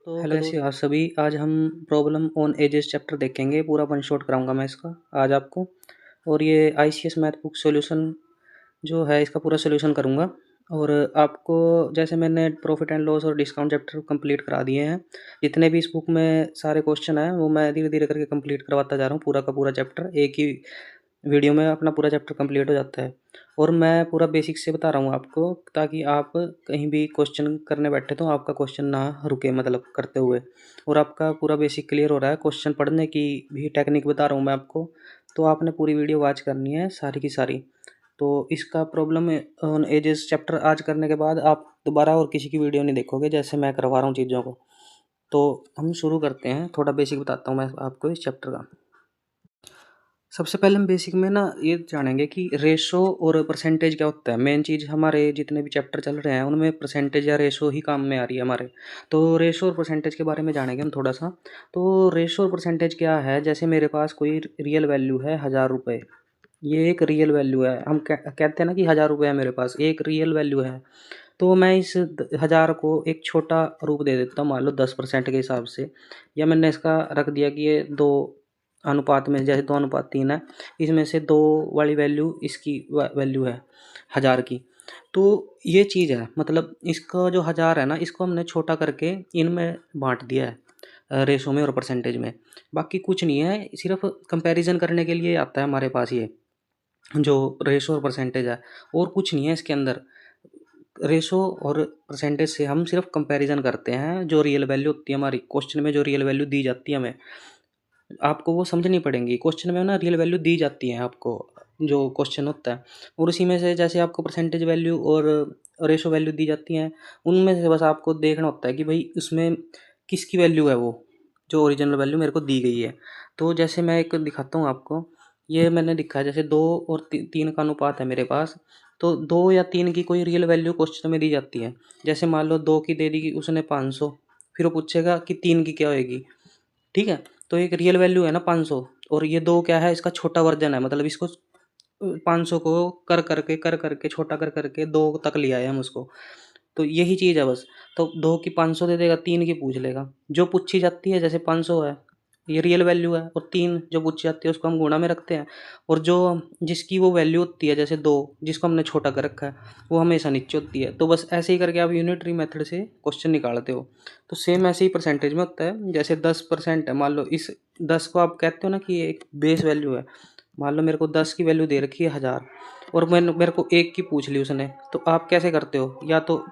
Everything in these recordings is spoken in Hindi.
तो हेलो कैसे हो आप सभी। आज हम प्रॉब्लम ऑन एजेस चैप्टर देखेंगे। पूरा वन शॉट कराऊंगा मैं इसका आज आपको। और ये आईसीएस मैथ बुक सॉल्यूशन जो है इसका पूरा सॉल्यूशन करूंगा। और आपको जैसे मैंने प्रॉफिट एंड लॉस और डिस्काउंट चैप्टर कंप्लीट करा दिए हैं। जितने भी इस बुक में सारे क्वेश्चन हैं वो मैं धीरे धीरे करके कंप्लीट करवाता जा रहा हूँ। पूरा का पूरा चैप्टर एक ही वीडियो में अपना पूरा चैप्टर कंप्लीट हो जाता है। और मैं पूरा बेसिक से बता रहा हूँ आपको, ताकि आप कहीं भी क्वेश्चन करने बैठे तो आपका क्वेश्चन ना रुके, मतलब करते हुए। और आपका पूरा बेसिक क्लियर हो रहा है। क्वेश्चन पढ़ने की भी टेक्निक बता रहा हूँ मैं आपको। तो आपने पूरी वीडियो वॉच करनी है सारी की सारी। तो इसका प्रॉब्लम ऑन एजेस चैप्टर आज करने के बाद आप दोबारा और किसी की वीडियो नहीं देखोगे, जैसे मैं करवा रहा हूँ चीज़ों को। तो हम शुरू करते हैं। थोड़ा बेसिक बताता हूँ मैं आपको इस चैप्टर का। सबसे पहले हम बेसिक में ना ये जानेंगे कि रेशो और परसेंटेज क्या होता है। मेन चीज़ हमारे जितने भी चैप्टर चल रहे हैं उनमें परसेंटेज या रेशो ही काम में आ रही है हमारे। तो रेशो और परसेंटेज के बारे में जानेंगे हम थोड़ा सा। तो रेशो और परसेंटेज क्या है, जैसे मेरे पास कोई रियल वैल्यू है 1000 रुपये। ये एक रियल वैल्यू है। हम कहते हैं ना कि 1000 रुपये है मेरे पास, एक रियल वैल्यू है। तो मैं इस 1000 को एक छोटा रूप दे देता हूँ, मान लो 10% के हिसाब से। या मैंने इसका रख दिया कि ये 2 अनुपात में, जैसे 2:3 है। इसमें से 2 वाली वैल्यू इसकी वैल्यू है 1000 की। तो ये चीज़ है, मतलब इसका जो 1000 है ना, इसको हमने छोटा करके इनमें बांट दिया है, रेशो में और परसेंटेज में। बाकी कुछ नहीं है, सिर्फ कंपैरिजन करने के लिए आता है हमारे पास ये जो रेशो और परसेंटेज है। और कुछ नहीं है इसके अंदर। रेशो और परसेंटेज से हम सिर्फ कंपैरिजन करते हैं। जो रियल वैल्यू होती है हमारी क्वेश्चन में, जो रियल वैल्यू दी जाती है हमें, आपको वो समझनी पड़ेंगी। क्वेश्चन में ना रियल वैल्यू दी जाती है आपको, जो क्वेश्चन होता है। और उसी में से जैसे आपको परसेंटेज वैल्यू और रेशो वैल्यू दी जाती हैं, उनमें से बस आपको देखना होता है कि भाई उसमें किसकी वैल्यू है वो, जो ओरिजिनल वैल्यू मेरे को दी गई है। तो जैसे मैं एक दिखाता हूँ आपको। ये मैंने दिखा है, जैसे 2 और 3 का अनुपात है मेरे पास। तो 2 या 3 की कोई रियल वैल्यू क्वेश्चन में दी जाती है। जैसे मान लो 2 की दे दी कि उसने 500। फिर वो पूछेगा कि 3 की क्या होएगी। ठीक है। तो एक रियल वैल्यू है ना 500, और ये 2 क्या है, इसका छोटा वर्जन है। मतलब इसको 500 को कर करके छोटा कर करके 2 तक लिया है हम उसको। तो यही चीज़ है बस। तो 2 की 500 दे देगा, 3 की पूछ लेगा। जो पूछी जाती है, जैसे 500 है, ये रियल वैल्यू है, और 3 जो पूछी जाती है उसको हम गुणा में रखते हैं। और जो जिसकी वो वैल्यू होती है, जैसे 2 जिसको हमने छोटा कर रखा है, वो हमेशा नीचे होती है। तो बस ऐसे ही करके आप यूनिटरी मेथड से क्वेश्चन निकालते हो। तो सेम ऐसे ही परसेंटेज में होता है। जैसे 10% है, मान लो इस 10 को आप कहते हो ना कि ये एक बेस वैल्यू है। मान लो मेरे को 10 की वैल्यू दे रखी है 1000, और मेरे को 1 की पूछ ली उसने। तो आप कैसे करते हो, या तो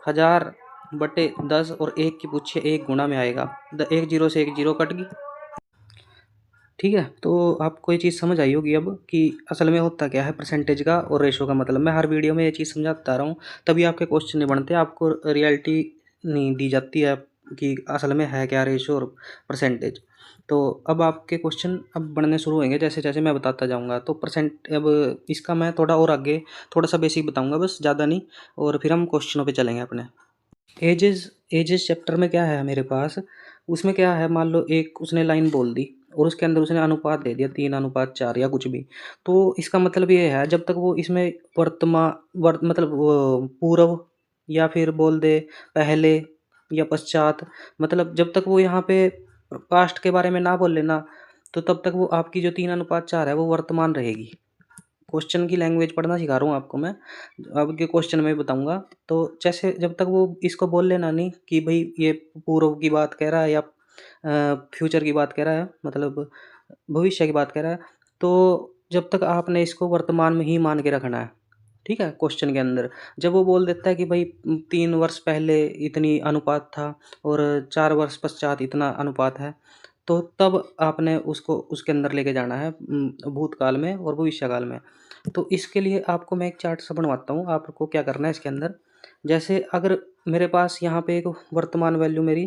1000/10 और 1 की पूछिए, 1 गुणा में आएगा। एक जीरो से एक जीरो कट गई। ठीक है। तो आपको ये चीज़ समझ आई होगी अब कि असल में होता क्या है परसेंटेज का और रेशो का। मतलब मैं हर वीडियो में ये चीज़ समझाता आ रहा हूँ, तभी आपके क्वेश्चन नहीं बनते। आपको रियलिटी नहीं दी जाती है कि असल में है क्या रेशो और परसेंटेज। तो अब आपके क्वेश्चन अब बढ़ने शुरू होंगे जैसे जैसे मैं बताता जाऊँगा। तो परसेंट अब इसका मैं थोड़ा और आगे थोड़ा सा बेसिक बताऊँगा, बस ज़्यादा नहीं। और फिर हम क्वेश्चनों पे चलेंगे अपने। एजेस एजेस चैप्टर में क्या है मेरे पास, उसमें क्या है, मान लो एक उसने लाइन बोल दी और उसके अंदर उसने अनुपात दे दिया 3:4 या कुछ भी। तो इसका मतलब ये है, जब तक वो इसमें मतलब वो पूर्व, या फिर बोल दे पहले या पश्चात, मतलब जब तक वो यहाँ पे पास्ट के बारे में ना बोले ना, तो तब तक वो आपकी जो 3:4 है वो वर्तमान रहेगी। क्वेश्चन की लैंग्वेज पढ़ना सिखा रहा हूँ आपको मैं। अब के क्वेश्चन में बताऊँगा। तो जैसे जब तक वो इसको बोल लेना नहीं कि भई ये पूर्व की बात कह रहा है या फ्यूचर की बात कह रहा है, मतलब भविष्य की बात कह रहा है, तो जब तक आपने इसको वर्तमान में ही मान के रखना है। ठीक है? क्वेश्चन के अंदर जब वो बोल देता है कि भई 3 वर्ष पहले इतनी अनुपात था और 4 वर्ष पश्चात इतना अनुपात है, तो तब आपने उसको उसके अंदर लेके जाना है, भूतकाल में और भविष्यकाल में। तो इसके लिए आपको मैं एक चार्ट सा बनवाता हूँ। आपको क्या करना है इसके अंदर, जैसे अगर मेरे पास यहाँ पे एक वर्तमान वैल्यू मेरी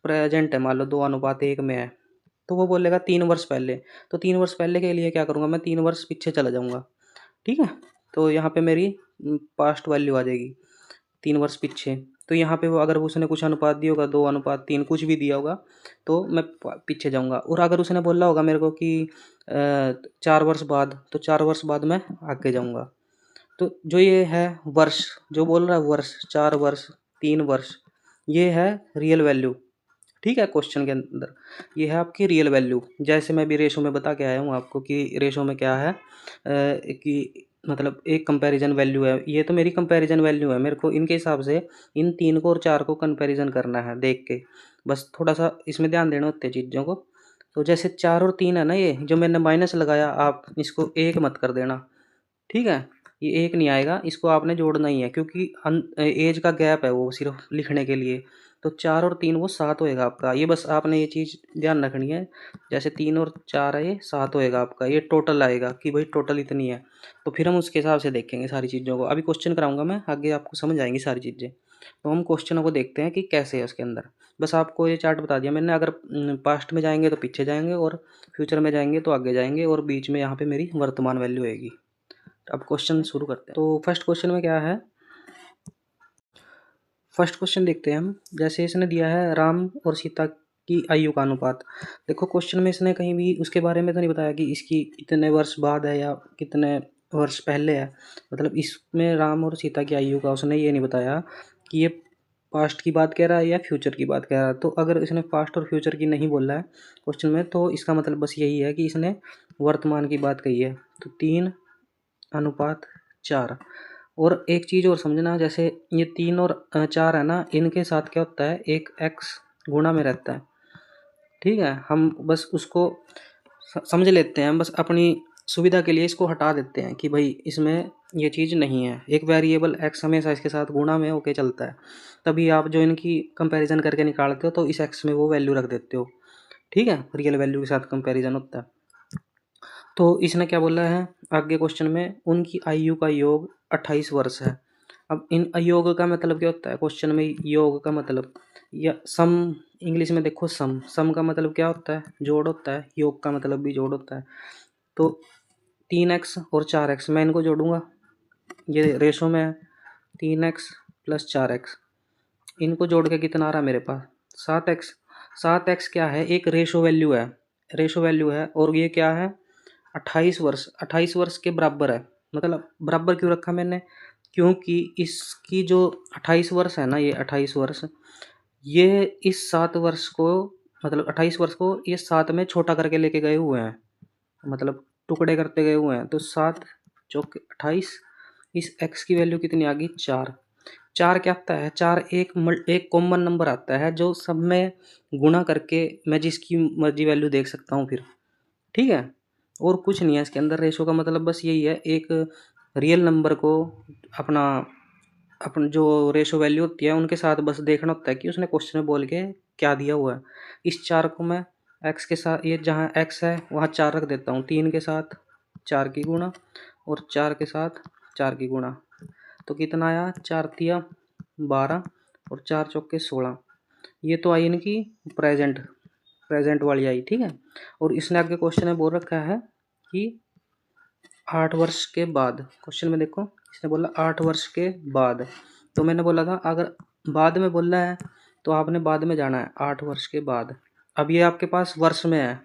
प्रेज़ेंट है, मान लो 2:1 में है। तो वो बोलेगा 3 वर्ष पहले। तो 3 वर्ष पहले के लिए क्या करूँगा, मैं 3 वर्ष पीछे चला जाऊँगा। ठीक है? तो यहाँ पे मेरी पास्ट वैल्यू आ जाएगी 3 वर्ष पीछे। तो यहाँ पे वो अगर उसने कुछ अनुपात दिया होगा 2:3 कुछ भी दिया होगा, तो मैं पीछे जाऊँगा। और अगर उसने बोला होगा मेरे को कि 4 वर्ष बाद, तो 4 वर्ष बाद मैं आगे जाऊँगा। तो जो ये है वर्ष, जो बोल रहा है वर्ष, 4 वर्ष, 3 वर्ष, ये है रियल वैल्यू। ठीक है। क्वेश्चन के अंदर ये है आपकी रियल वैल्यू, जैसे मैं भी रेशो में बता के आया हूँ आपको कि रेशो में क्या है, कि मतलब एक कंपैरिजन वैल्यू है, ये तो मेरी कंपैरिजन वैल्यू है, मेरे को इनके हिसाब से इन 3 को और 4 को कंपैरिजन करना है देख के, बस थोड़ा-सा इसमें ध्यान देना होता है चीज़ों को। तो जैसे 4 और 3 है ना, ये जो मैंने माइनस लगाया, आप इसको 1 मत कर देना, ठीक है? ये 1 नहीं आएगा, इसको आपने जोड़ना ही है, क्योंकि एज का गैप है वो सिर्फ़ लिखने के लिए। तो 4 और 3 वो 7 होएगा आपका, ये बस आपने ये चीज़ ध्यान रखनी है। जैसे 3 और 4 है, ये 7 होएगा आपका, ये टोटल आएगा कि भाई टोटल इतनी है। तो फिर हम उसके हिसाब से देखेंगे सारी चीज़ों को। अभी क्वेश्चन कराऊँगा मैं, आगे आपको समझ आएँगी सारी चीज़ें। तो हम क्वेश्चनों को देखते हैं कि कैसे है उसके अंदर। बस आपको ये चार्ट बता दिया मैंने, अगर पास्ट में जाएँगे तो पीछे जाएँगे, और फ्यूचर में जाएँगे तो आगे जाएँगे, और बीच में यहाँ पे मेरी वर्तमान वैल्यू होएगी। अब क्वेश्चन शुरू करते हैं। तो फर्स्ट क्वेश्चन में क्या है, फर्स्ट क्वेश्चन देखते हैं हम। जैसे इसने दिया है राम और सीता की आयु का अनुपात। देखो क्वेश्चन में इसने कहीं भी उसके बारे में तो नहीं बताया कि इसकी इतने वर्ष बाद है या कितने वर्ष पहले है, मतलब इसमें राम और सीता की आयु का उसने ये नहीं बताया कि ये पास्ट की बात कह रहा है या फ्यूचर की बात कह रहा है। तो अगर इसने पास्ट और फ्यूचर की नहीं बोला है क्वेश्चन में, तो इसका मतलब बस यही है कि इसने वर्तमान की बात कही है। तो 3:4। और एक चीज़ और समझना, जैसे ये 3 और 4 है ना, इनके साथ क्या होता है, एक x गुणा में रहता है, ठीक है। हम बस उसको समझ लेते हैं, बस अपनी सुविधा के लिए इसको हटा देते हैं कि भाई इसमें ये चीज़ नहीं है। एक वेरिएबल x हमेशा इसके साथ गुणा में होके चलता है, तभी आप जो इनकी कंपैरिजन करके निकालते हो तो इस x में वो वैल्यू रख देते हो, ठीक है। रियल वैल्यू के साथ कंपैरिजन होता है। तो इसने क्या बोला है आगे क्वेश्चन में, उनकी आयु का योग 28 वर्ष है। अब इन योग का मतलब क्या होता है क्वेश्चन में, योग का मतलब या सम, इंग्लिश में देखो सम, सम का मतलब क्या होता है, जोड़ होता है, योग का मतलब भी जोड़ होता है। तो 3x और 4x मैं इनको जोड़ूंगा, ये रेशो में है, 3x + 4x, इनको जोड़ के कितना आ रहा है मेरे पास, 7x। 7x क्या है, एक रेशो वैल्यू है, रेशो वैल्यू है, और ये क्या है, 28 वर्ष, 28 वर्ष के बराबर है। मतलब बराबर क्यों रखा मैंने, क्योंकि इसकी जो 28 वर्ष है ना, ये 28 वर्ष, ये इस 7 वर्ष को, मतलब 28 वर्ष को ये 7 में छोटा करके लेके गए हुए हैं, मतलब टुकड़े करते गए हुए हैं। तो 7 × 28, इस x की वैल्यू कितनी आ गई, 4। 4 क्या आता है, 4 एक कॉमन नंबर आता है जो सब में गुणा करके मैं जिसकी मर्जी वैल्यू देख सकता हूँ फिर, ठीक है। और कुछ नहीं है इसके अंदर, रेशो का मतलब बस यही है, एक रियल नंबर को अपना अपन जो रेशो वैल्यू होती है उनके साथ बस देखना होता है कि उसने क्वेश्चन में बोल के क्या दिया हुआ है। इस 4 को मैं x के साथ, ये जहाँ x है वहाँ 4 रख देता हूँ, 3 के साथ 4 की गुणा और 4 के साथ 4 की गुणा, तो कितना आया, 4×3 = 12 और 4×4 = 16। ये तो आई इनकी प्रेजेंट, प्रेजेंट वाली आई, ठीक है। और इसने आगे क्वेश्चन में बोल रखा है कि 8 वर्ष के बाद, क्वेश्चन में देखो इसने बोला 8 वर्ष के बाद, तो मैंने बोला था अगर बाद में बोल रहा है तो आपने बाद में जाना है, 8 वर्ष के बाद। अब ये आपके पास वर्ष में है,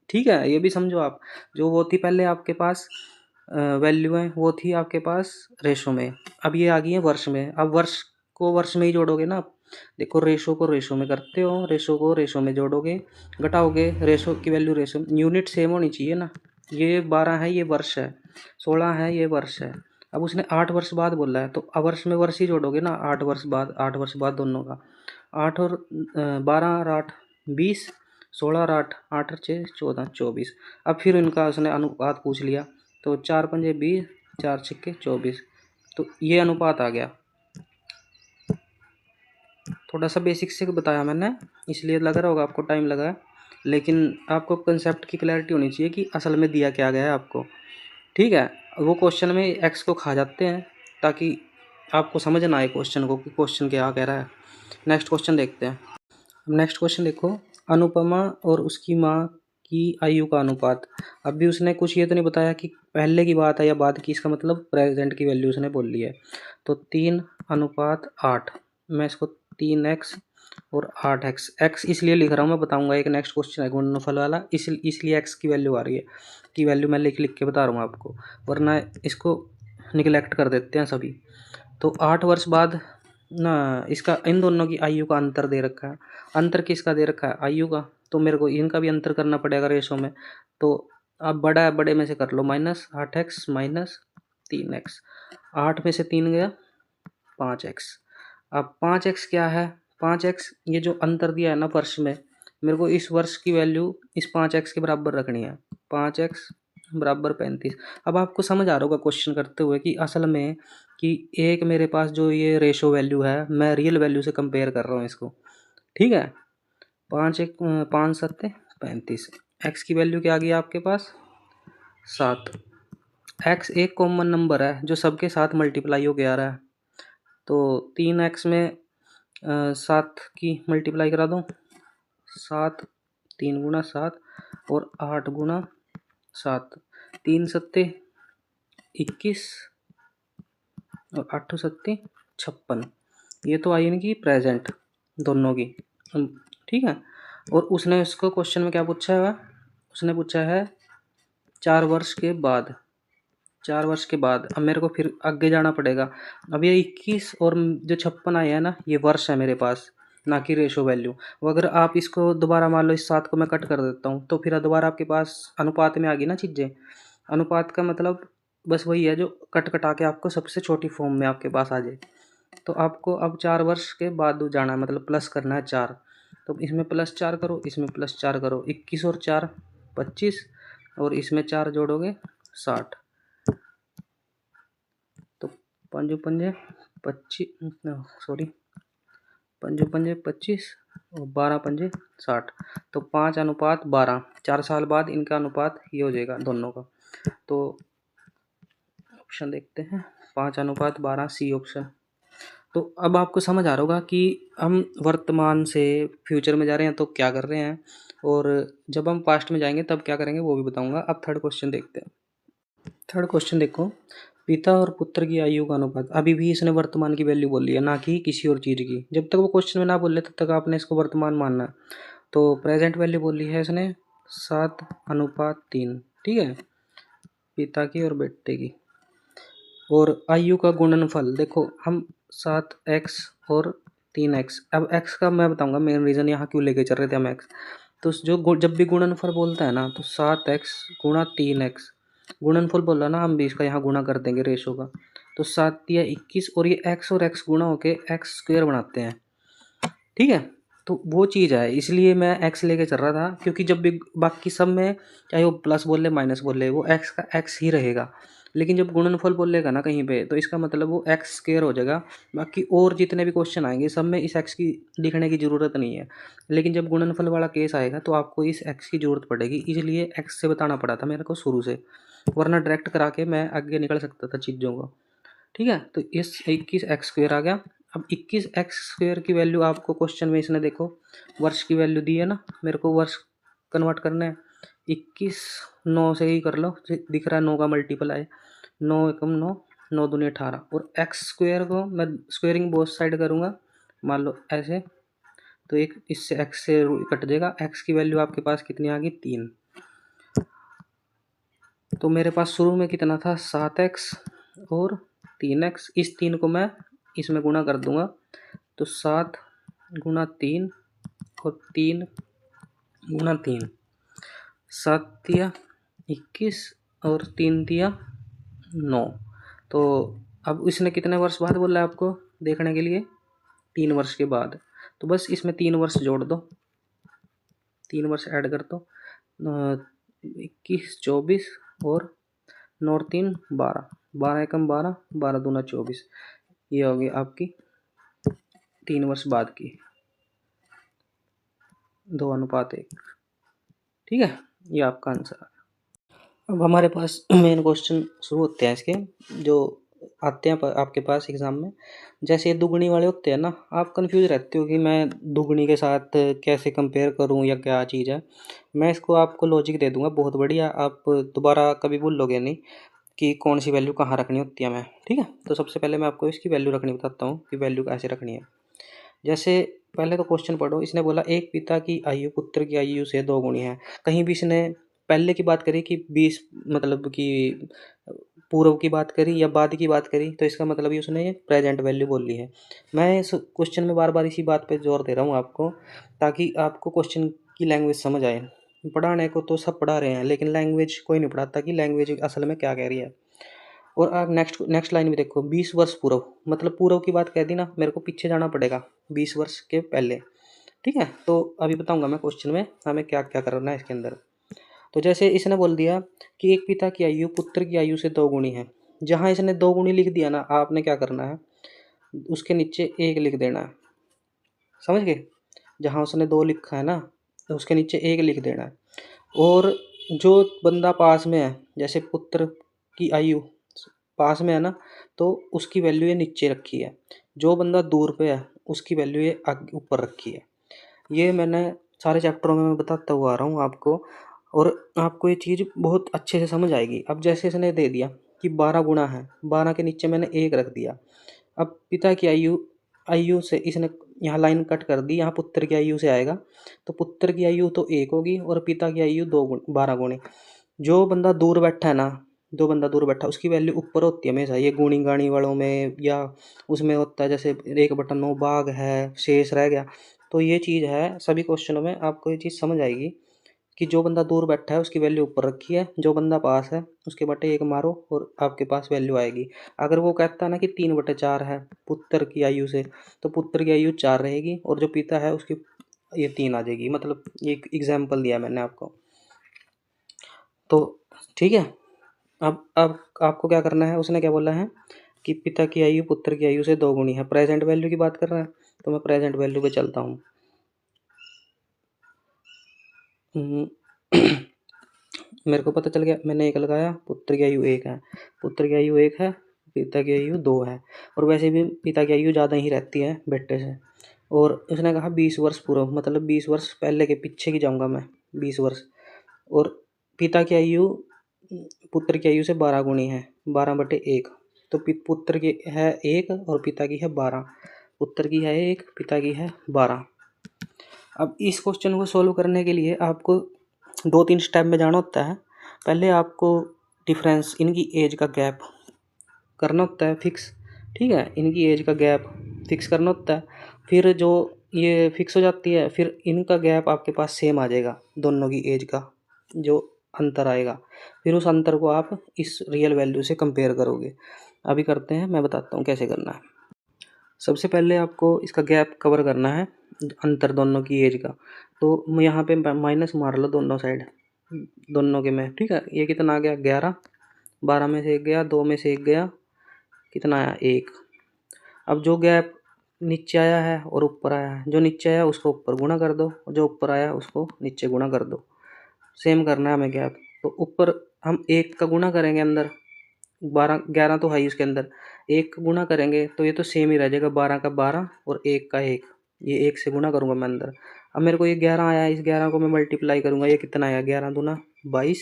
ठीक है, ये भी समझो आप, जो वो थी पहले आपके पास वैल्यू है, वो थी आपके पास रेशो में, अब ये आ गई है वर्ष में। अब वर्ष को वर्ष में ही जोड़ोगे ना आप, देखो रेशो को रेशो में करते हो, रेशो को रेशो में जोड़ोगे, घटाओगे, रेशो की वैल्यू रेशो, यूनिट सेम होनी चाहिए ना। ये 12 है, ये वर्ष है, 16 है, ये वर्ष है। अब उसने 8 वर्ष बाद बोला है, तो वर्ष में वर्ष ही जोड़ोगे ना, 8 वर्ष बाद, 8 वर्ष बाद दोनों का, 8 और 12 और 8 20, 16 और 8, 8 और 6 14, 24। अब फिर इनका उसने अनुपात पूछ लिया, तो 4×5 = 20, 4×6 = 24, तो ये अनुपात आ गया। थोड़ा सा बेसिक से बताया मैंने, इसलिए लग रहा होगा आपको टाइम लगा है, लेकिन आपको कंसेप्ट की क्लैरिटी होनी चाहिए कि असल में दिया क्या गया है आपको, ठीक है। वो क्वेश्चन में एक्स को खा जाते हैं ताकि आपको समझ ना आए क्वेश्चन को कि क्वेश्चन क्या कह रहा है। नेक्स्ट क्वेश्चन देखते हैं। नेक्स्ट क्वेश्चन देखो, अनुपमा और उसकी माँ की आयु का अनुपात। अभी उसने कुछ ये तो नहीं बताया कि पहले की बात है या बाद की, इसका मतलब प्रेजेंट की वैल्यू उसने बोल ली है। तो 3:8, मैं इसको 3x और 8x, x इसलिए लिख रहा हूँ, मैं बताऊंगा, एक नेक्स्ट क्वेश्चन है गुणनफल वाला, इसलिए x की वैल्यू आ रही है, की वैल्यू मैं लिख लिख के बता रहा हूँ आपको, वरना इसको निगलेक्ट कर देते हैं सभी। तो 8 वर्ष बाद ना इसका इन दोनों की आयु का अंतर दे रखा है। अंतर किसका दे रखा है? आयु का। तो मेरे को इनका भी अंतर करना पड़ेगा रेशो में। तो अब बड़ा है, बड़े में से कर लो माइनस 8x माइनस 3x। 8 में से 3 गया 5x। अब 5x क्या है? 5x ये जो अंतर दिया है ना वर्ष में, मेरे को इस वर्ष की वैल्यू इस 5x के बराबर रखनी है। 5x बराबर 35। अब आपको समझ आ रहा होगा क्वेश्चन करते हुए कि असल में कि एक मेरे पास जो ये रेशो वैल्यू है, मैं रियल वैल्यू से कंपेयर कर रहा हूँ इसको। ठीक है, 5 एक्स की वैल्यू क्या आ गई आपके पास? 7। एक्स एक कॉमन नंबर है जो सबके साथ मल्टीप्लाई हो गया रहा है। तो 3x में 7 की मल्टीप्लाई करा दो। 7 3 गुना 7 और 8 गुना 7। 3 सत्ते 21 और 8 सत्ते 56। ये तो आई इनकी प्रेजेंट दोनों की। ठीक है, और उसने इसको क्वेश्चन में क्या पूछा है? उसने पूछा है 4 वर्ष के बाद। 4 वर्ष के बाद अब मेरे को फिर आगे जाना पड़ेगा। अब ये 21 और जो 56 आए हैं ना, ये वर्ष है मेरे पास, ना कि रेशो वैल्यू। वो अगर आप इसको दोबारा मान लो, इस 7 को मैं कट कर देता हूँ, तो फिर दोबारा आपके पास अनुपात में आ गई ना चीज़ें। अनुपात का मतलब बस वही है जो कट कटा के आपको सबसे छोटी फॉर्म में आपके पास आ जाए। तो आपको अब 4 वर्ष के बाद जाना है, मतलब प्लस करना है 4। तो इसमें +4 करो, इसमें +4 करो। 21 और 4 25 और इसमें 4 जोड़ोगे 60। तो 5 पंजे 25, सॉरी 5 पंजे 25 और 12 पंजे 60। तो 5:12। 4 साल बाद इनका अनुपात ये हो जाएगा दोनों का। तो ऑप्शन देखते हैं, 5:12 सी ऑप्शन। तो अब आपको समझ आ रहा होगा कि हम वर्तमान से फ्यूचर में जा रहे हैं तो क्या कर रहे हैं, और जब हम पास्ट में जाएंगे तब क्या करेंगे वो भी बताऊंगा। अब थर्ड क्वेश्चन देखते हैं। थर्ड क्वेश्चन देखो, पिता और पुत्र की आयु का अनुपात। अभी भी इसने वर्तमान की वैल्यू बोली है, ना कि किसी और चीज़ की। जब तक वो क्वेश्चन में ना बोले तब तक आपने इसको वर्तमान मानना है। तो प्रेजेंट वैल्यू बोली है इसने 7:3। ठीक है, पिता की और बेटे की। और आयु का गुणनफल देखो, हम 7x और 3x। अब x का मैं बताऊंगा मेन रीज़न यहाँ क्यों लेके चल रहे थे हम x। तो जब भी गुणनफल बोलता है ना, तो 7x गुणा 3x गुणनफल बोला ना, हम भी इसका यहाँ गुणा कर देंगे रेशो का। तो 7×3 = 21 और ये x और x गुणा होके x² बनाते हैं। ठीक है, तो वो चीज़ है, इसलिए मैं x लेके चल रहा था, क्योंकि जब भी बाकी सब में चाहे वो प्लस बोल ले माइनस बोल ले, वो x का x ही रहेगा। लेकिन जब गुणनफल बोलेगा ना कहीं पे, तो इसका मतलब वो x² हो जाएगा। बाकी और जितने भी क्वेश्चन आएंगे सब में इस x की लिखने की ज़रूरत नहीं है। लेकिन जब गुणनफल वाला केस आएगा तो आपको इस x की ज़रूरत पड़ेगी, इसलिए x से बताना पड़ा था मेरे को शुरू से, वरना डायरेक्ट करा के मैं आगे निकल सकता था चीज़ों को। ठीक है, तो इस 21x² आ गया। अब 21x² की वैल्यू आपको क्वेश्चन में इसने देखो वर्ष की वैल्यू दी है ना, मेरे को वर्ष कन्वर्ट करना है। 21 9 से ही कर लो, दिख रहा है 9 का मल्टीपल आए। 9 एकम 9, 9 दूनी 18। और x² को मैं स्क्वेयरिंग बोथ साइड करूँगा, मान लो ऐसे। तो एक इससे x से कट जाएगा। x की वैल्यू आपके पास कितनी आ गई? 3। तो मेरे पास शुरू में कितना था? 7x और 3x। इस 3 को मैं इसमें गुणा कर दूंगा, तो 7 गुणा 3 और 3 गुणा 3। 7 दिया 21 और 3 दिया 9। तो अब इसने कितने वर्ष बाद बोला है आपको देखने के लिए? 3 वर्ष के बाद। तो बस इसमें 3 वर्ष जोड़ दो, 3 वर्ष ऐड कर दो। 21 24 और 9 और 3 12। 12 एकम 12, 12 दूना 24। ये होगी आपकी 3 वर्ष बाद की 2:1। ठीक है, ये आपका आंसर है। अब हमारे पास मेन क्वेश्चन शुरू होते हैं इसके, जो आते हैं आपके पास एग्ज़ाम में। जैसे ये दुगनी वाले होते हैं ना, आप कंफ्यूज रहते हो कि मैं दुगनी के साथ कैसे कंपेयर करूं या क्या चीज़ है। मैं इसको आपको लॉजिक दे दूंगा बहुत बढ़िया, आप दोबारा कभी भूलोगे नहीं कि कौन सी वैल्यू कहाँ रखनी होती है मैं। ठीक है, तो सबसे पहले मैं आपको इसकी वैल्यू रखनी बताता हूँ कि वैल्यू कैसे रखनी है। जैसे पहले तो क्वेश्चन पढ़ो, इसने बोला एक पिता की आयु पुत्र की आयु से 2 गुनी है। कहीं भी इसने पहले की बात करी कि 20, मतलब कि पूर्व की बात करी या बाद की बात करी तो इसका मतलब ही उसने प्रेजेंट वैल्यू बोली है। मैं इस क्वेश्चन में बार बार इसी बात पे जोर दे रहा हूँ आपको, ताकि आपको क्वेश्चन की लैंग्वेज समझ आए। पढ़ाने को तो सब पढ़ा रहे हैं, लेकिन लैंग्वेज कोई नहीं पढ़ाता कि लैंग्वेज असल में क्या कह रही है। और आप नेक्स्ट नेक्स्ट लाइन भी देखो, 20 वर्ष पूर्व, मतलब पूर्व की बात कह दी ना, मेरे को पीछे जाना पड़ेगा 20 वर्ष के पहले। ठीक है, तो अभी बताऊंगा मैं क्वेश्चन में हमें क्या क्या करना है इसके अंदर। तो जैसे इसने बोल दिया कि एक पिता की आयु पुत्र की आयु से 2 गुनी है। जहाँ इसने 2 गुनी लिख दिया ना, आपने क्या करना है, उसके नीचे 1 लिख देना है। समझ गए? जहाँ उसने 2 लिखा है ना, तो उसके नीचे 1 लिख देना है। और जो बंदा पास में है, जैसे पुत्र की आयु पास में है ना, तो उसकी वैल्यू ये नीचे रखी है। जो बंदा दूर पे है उसकी वैल्यू ये आगे ऊपर रखी है। ये मैंने सारे चैप्टरों में मैं बताता हुआ आ रहा हूँ आपको, और आपको ये चीज़ बहुत अच्छे से समझ आएगी। अब जैसे इसने दे दिया कि 12 गुणा है, 12 के नीचे मैंने 1 रख दिया। अब पिता की आयु आयु से इसने यहाँ लाइन कट कर दी, यहाँ पुत्र की आयु से आएगा, तो पुत्र की आयु तो 1 होगी और पिता की आयु 12 गुणी। जो बंदा दूर बैठा है ना, जो बंदा दूर बैठा उसकी वैल्यू ऊपर होती है हमेशा। ये गुणी गाणी वालों में या उसमें होता है, जैसे 1/9 भाग है, शेष रह गया। तो ये चीज़ है, सभी क्वेश्चनों में आपको ये चीज़ समझ आएगी कि जो बंदा दूर बैठा है उसकी वैल्यू ऊपर रखी है, जो बंदा पास है उसके बटे 1 मारो और आपके पास वैल्यू आएगी। अगर वो कहता है ना कि 3/4 है पुत्र की आयु से, तो पुत्र की आयु 4 रहेगी और जो पिता है उसकी ये 3 आ जाएगी। मतलब ये एक एग्जाम्पल दिया मैंने आपको। तो ठीक है, अब आपको क्या करना है, उसने क्या बोला है कि पिता की आयु पुत्र की आयु से 2 गुनी है। प्रेजेंट वैल्यू की बात कर रहा है, तो मैं प्रेजेंट वैल्यू पे चलता हूँ। मेरे को पता चल गया, मैंने 1 लगाया, पुत्र की आयु 1 है, पुत्र की आयु 1 है, पिता की आयु 2 है। और वैसे भी पिता की आयु ज़्यादा ही रहती है बेटे से। और उसने कहा 20 वर्ष पूर्व, मतलब 20 वर्ष पहले के पीछे की जाऊँगा मैं, 20 वर्ष। और पिता की आयु पुत्र की आयु से 12 गुनी है, 12/1। तो पुत्र की है 1 और पिता की है 12। पुत्र की है 1, पिता की है 12। अब इस क्वेश्चन को सोल्व करने के लिए आपको 2-3 स्टेप में जाना होता है। पहले आपको डिफरेंस, इनकी एज का गैप करना होता है फिक्स। ठीक है, इनकी एज का गैप फिक्स करना होता है। फिर जो ये फिक्स हो जाती है, फिर इनका गैप आपके पास सेम आ जाएगा, दोनों की एज का जो अंतर आएगा। फिर उस अंतर को आप इस रियल वैल्यू से कंपेयर करोगे। अभी करते हैं, मैं बताता हूँ कैसे करना है। सबसे पहले आपको इसका गैप कवर करना है, अंतर दोनों की एज का। तो यहाँ पे माइनस मार लो दोनों साइड, दोनों के में। ठीक है, ये कितना आ गया 11, 12 में से 1 गया, 2 में से 1 गया, कितना आया 1। अब जो गैप नीचे आया है और ऊपर आया है, जो नीचे आया उसको ऊपर गुणा कर दो, जो ऊपर आया उसको नीचे गुणा कर दो। सेम करना है हमें गैप। तो ऊपर हम 1 का गुणा करेंगे, अंदर 12 11 तो है ही उसके अंदर, 1 का गुणा करेंगे तो ये तो सेम ही रह जाएगा, 12 का 12 और 1 का 1। ये 1 से गुणा करूँगा मैं अंदर। अब मेरे को ये 11 आया है, इस 11 को मैं मल्टीप्लाई करूँगा, ये कितना आया 11 दूना 22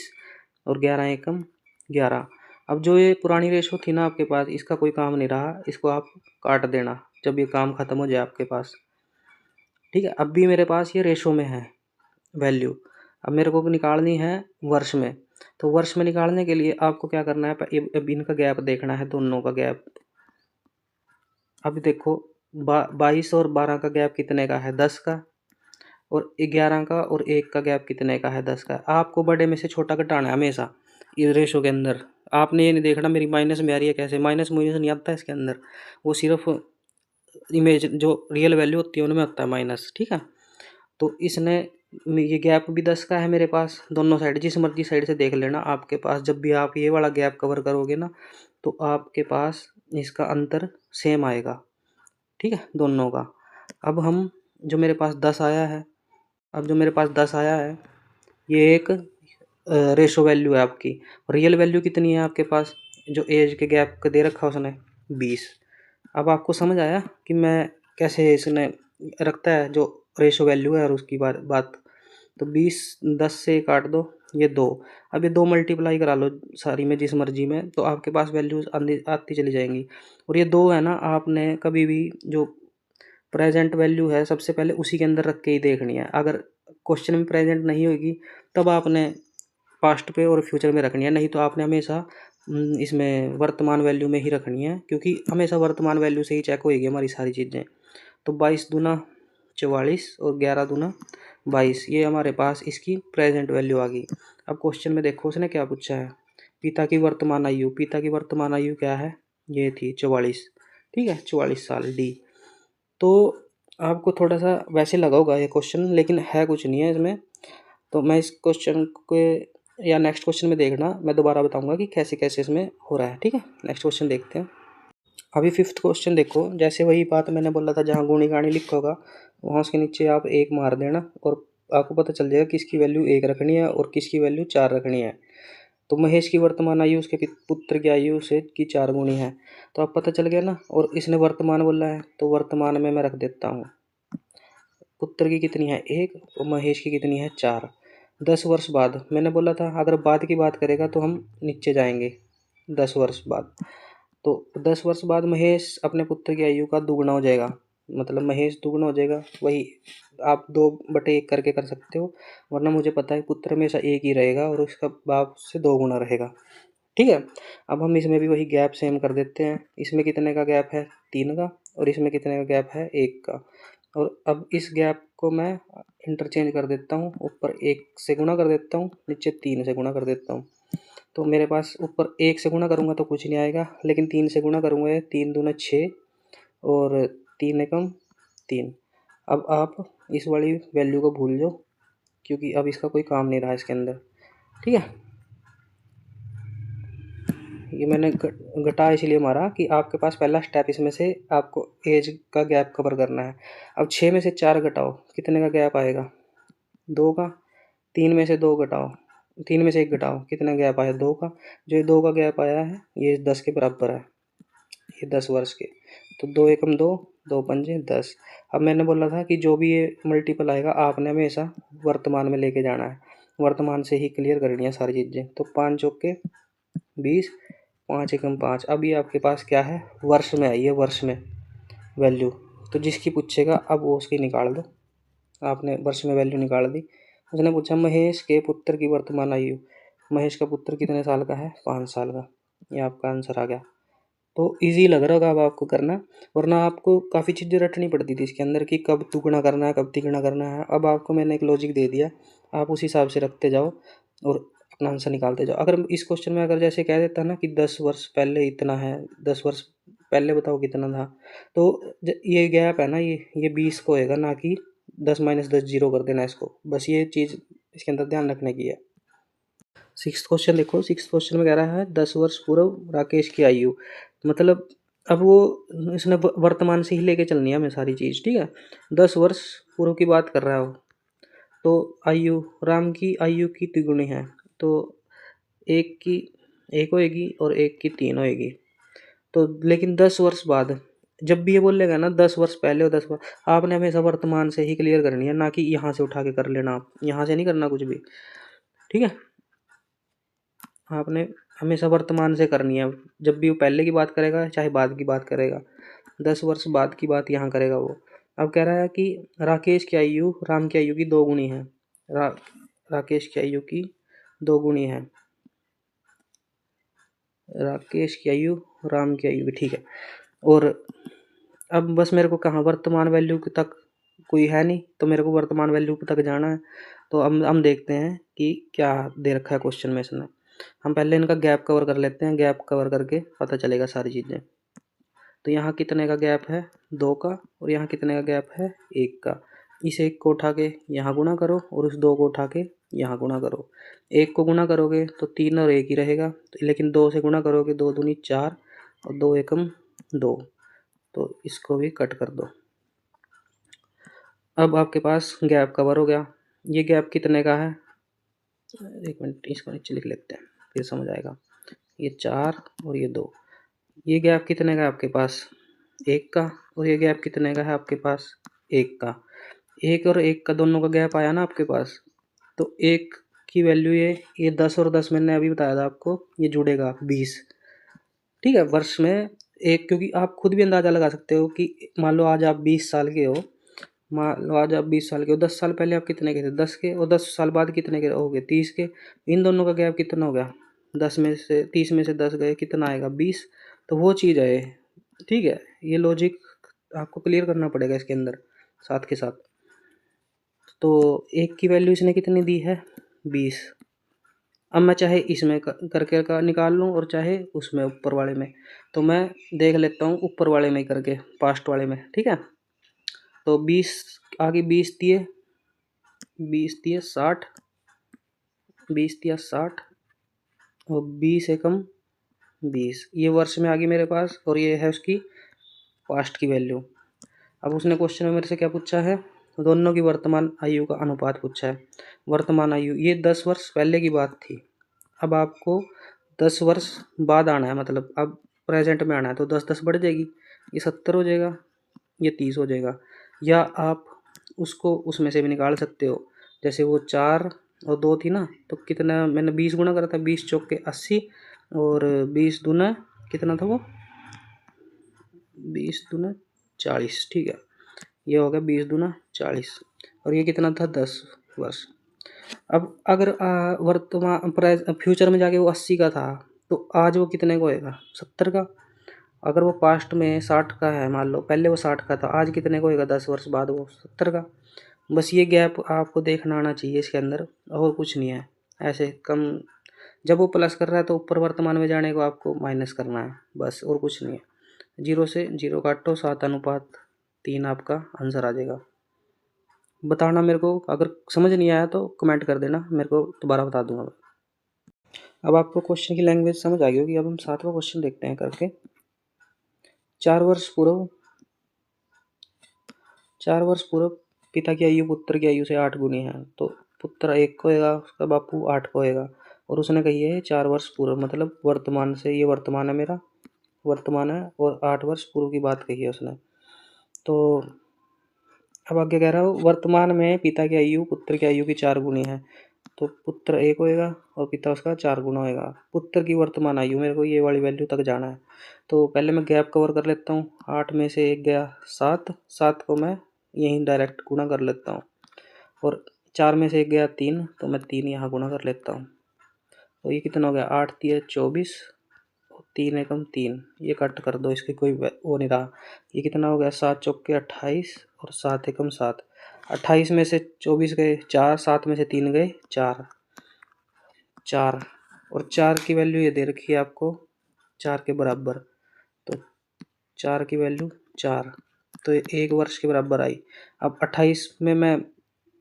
और 11 एकम 11। अब जो ये पुरानी रेशो थी ना आपके पास, इसका कोई काम नहीं रहा, इसको आप काट देना जब ये काम खत्म हो जाए आपके पास। ठीक है, अब भी मेरे पास ये रेशो में है वैल्यू। अब मेरे को निकालनी है वर्ष में। तो वर्ष में निकालने के लिए आपको क्या करना है, अब इनका गैप देखना है, दोनों का गैप। अब देखो 22 और 12 का गैप कितने का है, 10 का। और 11 का और 1 का गैप कितने का है, 10 का। आपको बड़े में से छोटा घटाना है हमेशा इस रेशो के अंदर। आपने ये नहीं देखना मेरी माइनस में आ रही है कैसे, माइनस मुइनस नहीं आता इसके अंदर। वो सिर्फ इमेज जो रियल वैल्यू होती है उनमें होता है माइनस। ठीक है, तो इसने ये गैप भी 10 का है मेरे पास, दोनों साइड जिस मर्जी साइड से देख लेना आपके पास। जब भी आप ये वाला गैप कवर करोगे ना, तो आपके पास इसका अंतर सेम आएगा। ठीक है, दोनों का। अब हम जो मेरे पास 10 आया है, अब जो मेरे पास 10 आया है, ये एक रेशो वैल्यू है आपकी। रियल वैल्यू कितनी है आपके पास, जो एज के गैप का दे रखा उसने 20। अब आपको समझ आया कि मैं कैसे इसने रखता है जो रेशो वैल्यू है और उसकी बात। तो 20 10 से काट दो, ये 2। अब ये 2 मल्टीप्लाई करा लो सारी में जिस मर्जी में, तो आपके पास वैल्यूज आती चली जाएंगी। और ये 2 है ना, आपने कभी भी जो प्रेजेंट वैल्यू है सबसे पहले उसी के अंदर रख के ही देखनी है। अगर क्वेश्चन में प्रेजेंट नहीं होगी तब आपने पास्ट पे और फ्यूचर में रखनी है, नहीं तो आपने हमेशा इसमें वर्तमान वैल्यू में ही रखनी है, क्योंकि हमेशा वर्तमान वैल्यू से ही चेक होएगी हमारी सारी चीज़ें। तो 22 दूना 44 और 11 दूना 22, ये हमारे पास इसकी प्रेजेंट वैल्यू आ गई। अब क्वेश्चन में देखो उसने क्या पूछा है, पिता की वर्तमान आयु। पिता की वर्तमान आयु क्या है, ये थी 44, ठीक है, 44 साल डी। तो आपको थोड़ा सा वैसे लगा होगा ये क्वेश्चन, लेकिन है कुछ नहीं है इसमें। तो मैं इस क्वेश्चन को या नेक्स्ट क्वेश्चन में देखना, मैं दोबारा बताऊंगा कि कैसे कैसे इसमें हो रहा है, ठीक है। नेक्स्ट क्वेश्चन देखते हैं। अभी फिफ्थ क्वेश्चन देखो, जैसे वही बात मैंने बोला था, जहाँ गुणी गाणी लिखा होगा वहाँ उसके नीचे आप 1 मार देना और आपको पता चल जाएगा किसकी वैल्यू 1 रखनी है और किसकी वैल्यू 4 रखनी है। तो महेश की वर्तमान आयु उसके पुत्र की आयु से की 4 गुणी है, तो अब पता चल गया ना। और इसने वर्तमान बोला है तो वर्तमान में मैं रख देता हूँ, पुत्र की कितनी है 1 और महेश की कितनी है 4। 10 वर्ष बाद, मैंने बोला था अगर बाद की बात करेगा तो हम नीचे जाएंगे 10 वर्ष बाद। तो 10 वर्ष बाद महेश अपने पुत्र की आयु का दुगुना हो जाएगा, मतलब महेश दुगुना हो जाएगा। वही आप 2/1 करके कर सकते हो, वरना मुझे पता है पुत्र हमेशा एक ही रहेगा और उसका बाप से 2 गुना रहेगा, ठीक है। अब हम इसमें भी वही गैप सेम कर देते हैं। इसमें कितने का गैप है 3 का, और इसमें कितने का गैप है 1 का। और अब इस गैप को मैं इंटरचेंज कर देता हूँ, ऊपर 1 से गुणा कर देता हूँ, नीचे 3 से गुणा कर देता हूँ। तो मेरे पास ऊपर 1 से गुणा करूँगा तो कुछ नहीं आएगा, लेकिन 3 से गुणा करूँगा 3 दूना 6 और 3 एकम 3। अब आप इस वाली वैल्यू को भूल जाओ, क्योंकि अब इसका कोई काम नहीं रहा इसके अंदर, ठीक है। ये मैंने घटा इसलिए मारा कि आपके पास पहला स्टेप इसमें से आपको एज का गैप कवर करना है। अब 6 में से 4 घटाओ, कितने का गैप आएगा 2 का। 3 में से 2 घटाओ, 3 में से 1 घटाओ, कितना गैप आया 2 का। जो 2 का गैप आया है ये 10 के बराबर है, ये 10 वर्ष के। तो 2 एकम 2, 2 पंजे 10। अब मैंने बोला था कि जो भी ये मल्टीपल आएगा आपने हमेशा वर्तमान में लेके जाना है, वर्तमान से ही क्लियर करनी है सारी चीज़ें। तो 5 चौके 20, 5 एकम 5। अब ये आपके पास क्या है, वर्ष में आई है, वर्ष में वैल्यू। तो जिसकी पूछेगा अब वो उसकी निकाल दो। आपने वर्ष में वैल्यू निकाल दी। उसने पूछा महेश के पुत्र की वर्तमान आयु। महेश का पुत्र कितने साल का है 5 साल का, ये आपका आंसर आ गया। तो इजी लग रहा होगा अब आपको करना, वरना आपको काफ़ी चीज़ें रटनी पड़ती थी इसके अंदर कि कब दुगुना करना है कब तिगुना करना है। अब आपको मैंने एक लॉजिक दे दिया, आप उस हिसाब से रखते जाओ और अपना आंसर निकालते जाओ। अगर इस क्वेश्चन में अगर जैसे कह देता ना कि 10 वर्ष पहले इतना है, 10 वर्ष पहले बताओ कितना था, तो ये गैप है ना, ये 20 को होएगा, ना कि 10 माइनस 10 जीरो कर देना इसको। बस ये चीज़ इसके अंदर ध्यान रखने की है। सिक्स क्वेश्चन देखो, सिक्स क्वेश्चन में कह रहा है 10 वर्ष पूर्व राकेश की आयु। मतलब अब वो इसने वर्तमान से ही लेके चलनी है हमें सारी चीज़, ठीक है। 10 वर्ष पूर्व की बात कर रहा है वो। तो आयु, राम की आयु की तिगुनी है, तो एक की 1 होएगी और एक की 3 होएगी। तो लेकिन 10 वर्ष बाद, जब भी ये बोलेगा ना 10 वर्ष पहले और 10 वर्ष, आपने हमेशा वर्तमान से ही क्लियर करनी है, ना कि यहाँ से उठा के कर लेना। आप यहाँ से नहीं करना कुछ भी, ठीक है। आपने हमेशा वर्तमान से करनी है, जब भी वो पहले की बात करेगा चाहे बाद की बात करेगा। 10 वर्ष बाद की बात यहाँ करेगा वो। अब कह रहा है कि राकेश की आयु राम की आयु की 2 गुनी है। राकेश की आयु की 2 गुनी है, राकेश की आयु राम की आयु की, ठीक है। और अब बस मेरे को कहाँ वर्तमान वैल्यू तक कोई है नहीं, तो मेरे को वर्तमान वैल्यू तक जाना है। तो हम देखते हैं कि क्या दे रखा है क्वेश्चन में इसने। हम पहले इनका गैप कवर कर लेते हैं, गैप कवर करके पता चलेगा सारी चीज़ें। तो यहाँ कितने का गैप है 2 का, और यहाँ कितने का गैप है 1 का। इस 1 को उठा के यहाँ गुणा करो और उस 2 को उठा के यहाँ गुणा करो। 1 को गुणा करोगे तो 3 और 1 ही रहेगा, लेकिन 2 से गुणा करोगे 2 दूनी 4 और 2 एकम 2, तो इसको भी कट कर दो। अब आपके पास गैप कवर हो गया। ये गैप कितने का है, एक मिनट इसको नीचे लिख लेते हैं फिर समझ आएगा। ये 4 और ये 2, ये गैप कितने का है आपके पास 1 का, और ये गैप कितने का है आपके पास 1 का। 1 और 1 का दोनों का गैप आया ना आपके पास, तो 1 की वैल्यू ये 10 और 10 मैंने अभी बताया था आपको, ये जुड़ेगा 20, ठीक है। वर्ष में एक, क्योंकि आप खुद भी अंदाज़ा लगा सकते हो कि मान लो आज आप 20 साल के हो, मान लो आज आप 20 साल के हो, 10 साल पहले आप कितने के थे 10 के, और 10 साल बाद कितने के हो गए 30 के। इन दोनों का गैप कितना हो गया 30 में से 10 गए, कितना आएगा 20। तो वो चीज़ है, ठीक है। ये लॉजिक आपको क्लियर करना पड़ेगा इसके अंदर साथ के साथ। तो एक की वैल्यू इसने कितनी दी है 20। अब मैं चाहे इसमें करके का निकाल लूँ और चाहे उसमें ऊपर वाले में, तो मैं देख लेता हूँ ऊपर वाले में करके, पास्ट वाले में, ठीक है। तो 20 आगे 20 दिए 60, 20 दिया 60 और 20 एकम 20, ये वर्ष में आ गई मेरे पास और ये है उसकी पास्ट की वैल्यू। अब उसने क्वेश्चन में मेरे से क्या पूछा है, दोनों की वर्तमान आयु का अनुपात पूछा है। वर्तमान आयु ये 10 वर्ष पहले की बात थी, अब आपको 10 वर्ष बाद आना है, मतलब अब प्रेजेंट में आना है। तो 10 बढ़ जाएगी, ये 70 हो जाएगा, ये 30 हो जाएगा। या आप उसको उसमें से भी निकाल सकते हो, जैसे वो 4 और 2 थी ना, तो कितना मैंने 20 गुना करा था, 20 चौके 80 और 20 दूना कितना था वो, 20 दूना 40, ठीक है। ये हो गया 20 दूना 40 और ये कितना था 10 वर्ष। अब अगर वर्तमान फ्यूचर में जाके वो 80 का था, तो आज वो कितने का होएगा 70 का। अगर वो पास्ट में 60 का है, मान लो पहले वो 60 का था, आज कितने का होएगा 10 वर्ष बाद वो 70 का। बस ये गैप आपको देखना आना चाहिए इसके अंदर, और कुछ नहीं है। ऐसे कम जब वो प्लस कर रहा है तो ऊपर वर्तमान में जाने को आपको माइनस करना है, बस और कुछ नहीं है। 0 से 0 काटो, 7:3 आपका आंसर आ जाएगा। बताना मेरे को, अगर समझ नहीं आया तो कमेंट कर देना, मेरे को दोबारा बता दूंगा मैं। अब आपको क्वेश्चन की लैंग्वेज समझ आ गई होगी। अब हम 7वां क्वेश्चन देखते हैं करके। 4 वर्ष पूर्व पिता की आयु पुत्र की आयु से 8 गुनी है। तो पुत्र 1 को होएगा, उसका बापू 8 को होएगा, और उसने कही है 4 वर्ष पूर्व, मतलब वर्तमान से, ये वर्तमान है मेरा, वर्तमान है, और 8 वर्ष पूर्व की बात कही है उसने। तो अब आगे कह रहा हूँ, वर्तमान में पिता की आयु पुत्र की आयु की 4 गुनी है। तो पुत्र 1 होएगा और पिता उसका 4 गुना होएगा। पुत्र की वर्तमान आयु, मेरे को ये वाली वैल्यू तक जाना है। तो पहले मैं गैप कवर कर लेता हूँ। 8 में से 1 गया 7, 7 को मैं यहीं डायरेक्ट गुना कर लेता हूँ, और 4 में से 1 गया 3, तो मैं 3 यहाँ गुना कर लेता हूँ। तो ये कितना हो गया, 8 3 24, 3 एकम 3, ये कट कर दो, इसकी कोई वो नहीं रहा। ये कितना हो गया, 7 चौके 28 और 7 एकम 7। 28 में से 24 गए 4, 7 में से 3 गए 4, 4 और 4 की वैल्यू ये दे रखी है आपको 4 के बराबर। तो 4 की वैल्यू 4, तो ये 1 वर्ष के बराबर आई। अब 28 में मैं,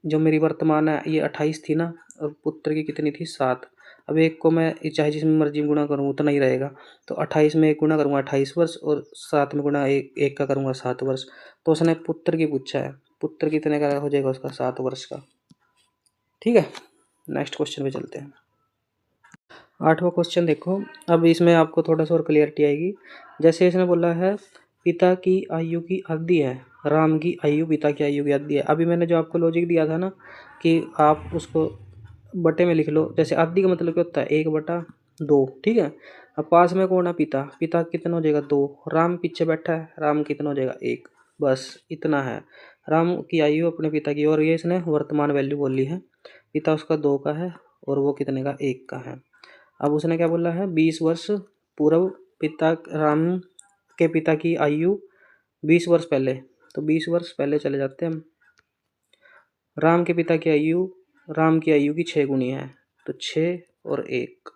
जो मेरी वर्तमान है ये 28 थी ना, और पुत्र की कितनी थी 7। अब 1 को मैं चाहे जिसमें मर्जी गुणा करूँ उतना ही रहेगा। तो 28 में 1 गुणा करूँगा 28 वर्ष, और 7 में गुणा 1 का करूँगा 7 वर्ष। तो उसने पुत्र की पूछा है, पुत्र कितने का हो जाएगा उसका 7 वर्ष का। ठीक है, नेक्स्ट क्वेश्चन पे चलते हैं। 8वां क्वेश्चन देखो। अब इसमें आपको थोड़ा सा और क्लियरिटी आएगी। जैसे इसने बोला है पिता की आयु की आधी है, राम की आयु पिता की आयु की आधी है। अभी मैंने जो आपको लॉजिक दिया था ना कि आप उसको बटे में लिख लो, जैसे आधी का मतलब क्या होता है 1/2, ठीक है। अब पास में कौन है, पिता, पिता कितना हो जाएगा 2, राम पीछे बैठा है, राम कितना हो जाएगा 1, बस इतना है राम की आयु अपने पिता की। और ये इसने वर्तमान वैल्यू बोली है, पिता उसका 2 का है और वो कितने का 1 का है। अब उसने क्या बोला है, 20 वर्ष पूर्व पिता राम के पिता की आयु 20 वर्ष पहले। तो 20 वर्ष पहले चले जाते हैं हम। राम के पिता की आयु, राम की आयु की 6 गुनी है, तो 6 और 1।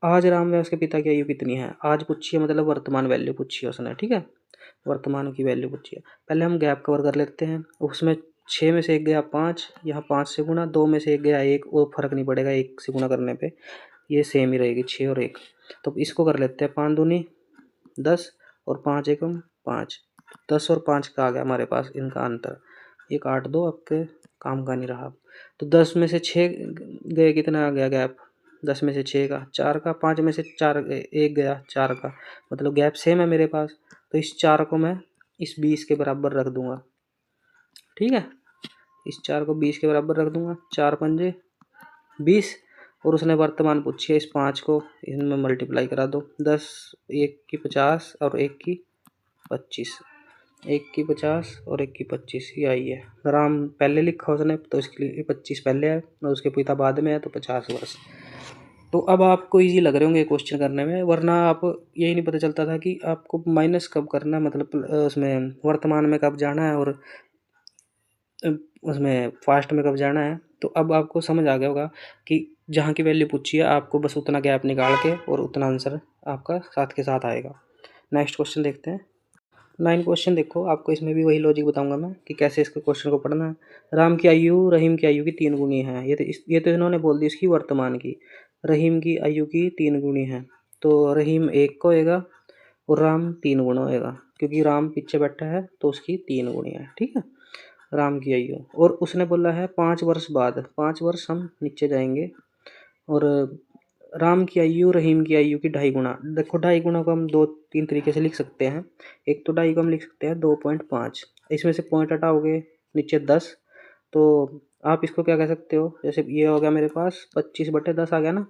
आज राम में उसके पिता की आयु कितनी है, आज पूछी है, मतलब वर्तमान वैल्यू पूछी है उसने, ठीक है, वर्तमान की वैल्यू पूछी है। पहले हम गैप कवर कर लेते हैं। उसमें 6 में से 1 गया 5, यहाँ 5 से गुना, 2 में से 1 गया 1, वो फर्क नहीं पड़ेगा 1 से गुना करने पे, ये सेम ही रहेगी 6 और 1। तो इसको कर लेते हैं, 5 दूनी 10 और 5 एकम 5, 10 और 5 का आ गया हमारे पास इनका अंतर, ये काट दो, आपके काम का नहीं रहा। तो 10 में से 6 गए, कितना आ गया गैप, 10 में से 6 का 4 का, 5 में से 4 1 गया 4 का, मतलब गैप सेम है मेरे पास। तो इस 4 को मैं इस 20 के बराबर रख दूंगा, ठीक है, इस 4 को 20 के बराबर रख दूंगा, 4 पंजे 20, और उसने वर्तमान पूछी है, इस 5 को इनमें मल्टीप्लाई करा दो, 10 1 की 50 और 1 की 25, 1 की 50 और 1 की 25, ये आई है। राम पहले लिखा उसने तो इसके लिए 25 पहले है और उसके पिता बाद में है, तो 50 वर्ष। तो अब आपको इजी लग रहे होंगे क्वेश्चन करने में, वरना आप यही नहीं पता चलता था कि आपको माइनस कब करना है, मतलब उसमें वर्तमान में कब जाना है और अ, उसमें फास्ट में कब जाना है। तो अब आपको समझ आ गया होगा कि जहाँ की वैल्यू पूछी है आपको बस उतना गैप निकाल के और उतना आंसर आपका साथ के साथ आएगा। नेक्स्ट क्वेश्चन देखते हैं। 9 क्वेश्चन देखो, आपको इसमें भी वही लॉजिक बताऊंगा मैं कि कैसे इसके क्वेश्चन को पढ़ना है। राम की आयु रहीम की आयु की 3 गुनी है। ये तो इन्होंने बोल दी इसकी वर्तमान की। रहीम की आयु की 3 गुनी है, तो रहीम 1 को होएगा और राम 3 गुना होएगा, क्योंकि राम पीछे बैठा है तो उसकी 3 गुनी है। ठीक है, राम की आयु। और उसने बोला है 5 वर्ष बाद, 5 वर्ष हम नीचे जाएंगे, और राम की आयु रहीम की आयु की 2.5 गुना। देखो 2.5 गुना को हम 2-3 तरीके से लिख सकते हैं। एक तो 2.5 को हम लिख सकते हैं 2.5, इसमें से पॉइंट हटाओगे नीचे 10, तो आप इसको क्या कह सकते हो, जैसे ये हो गया मेरे पास 25/10 आ गया ना,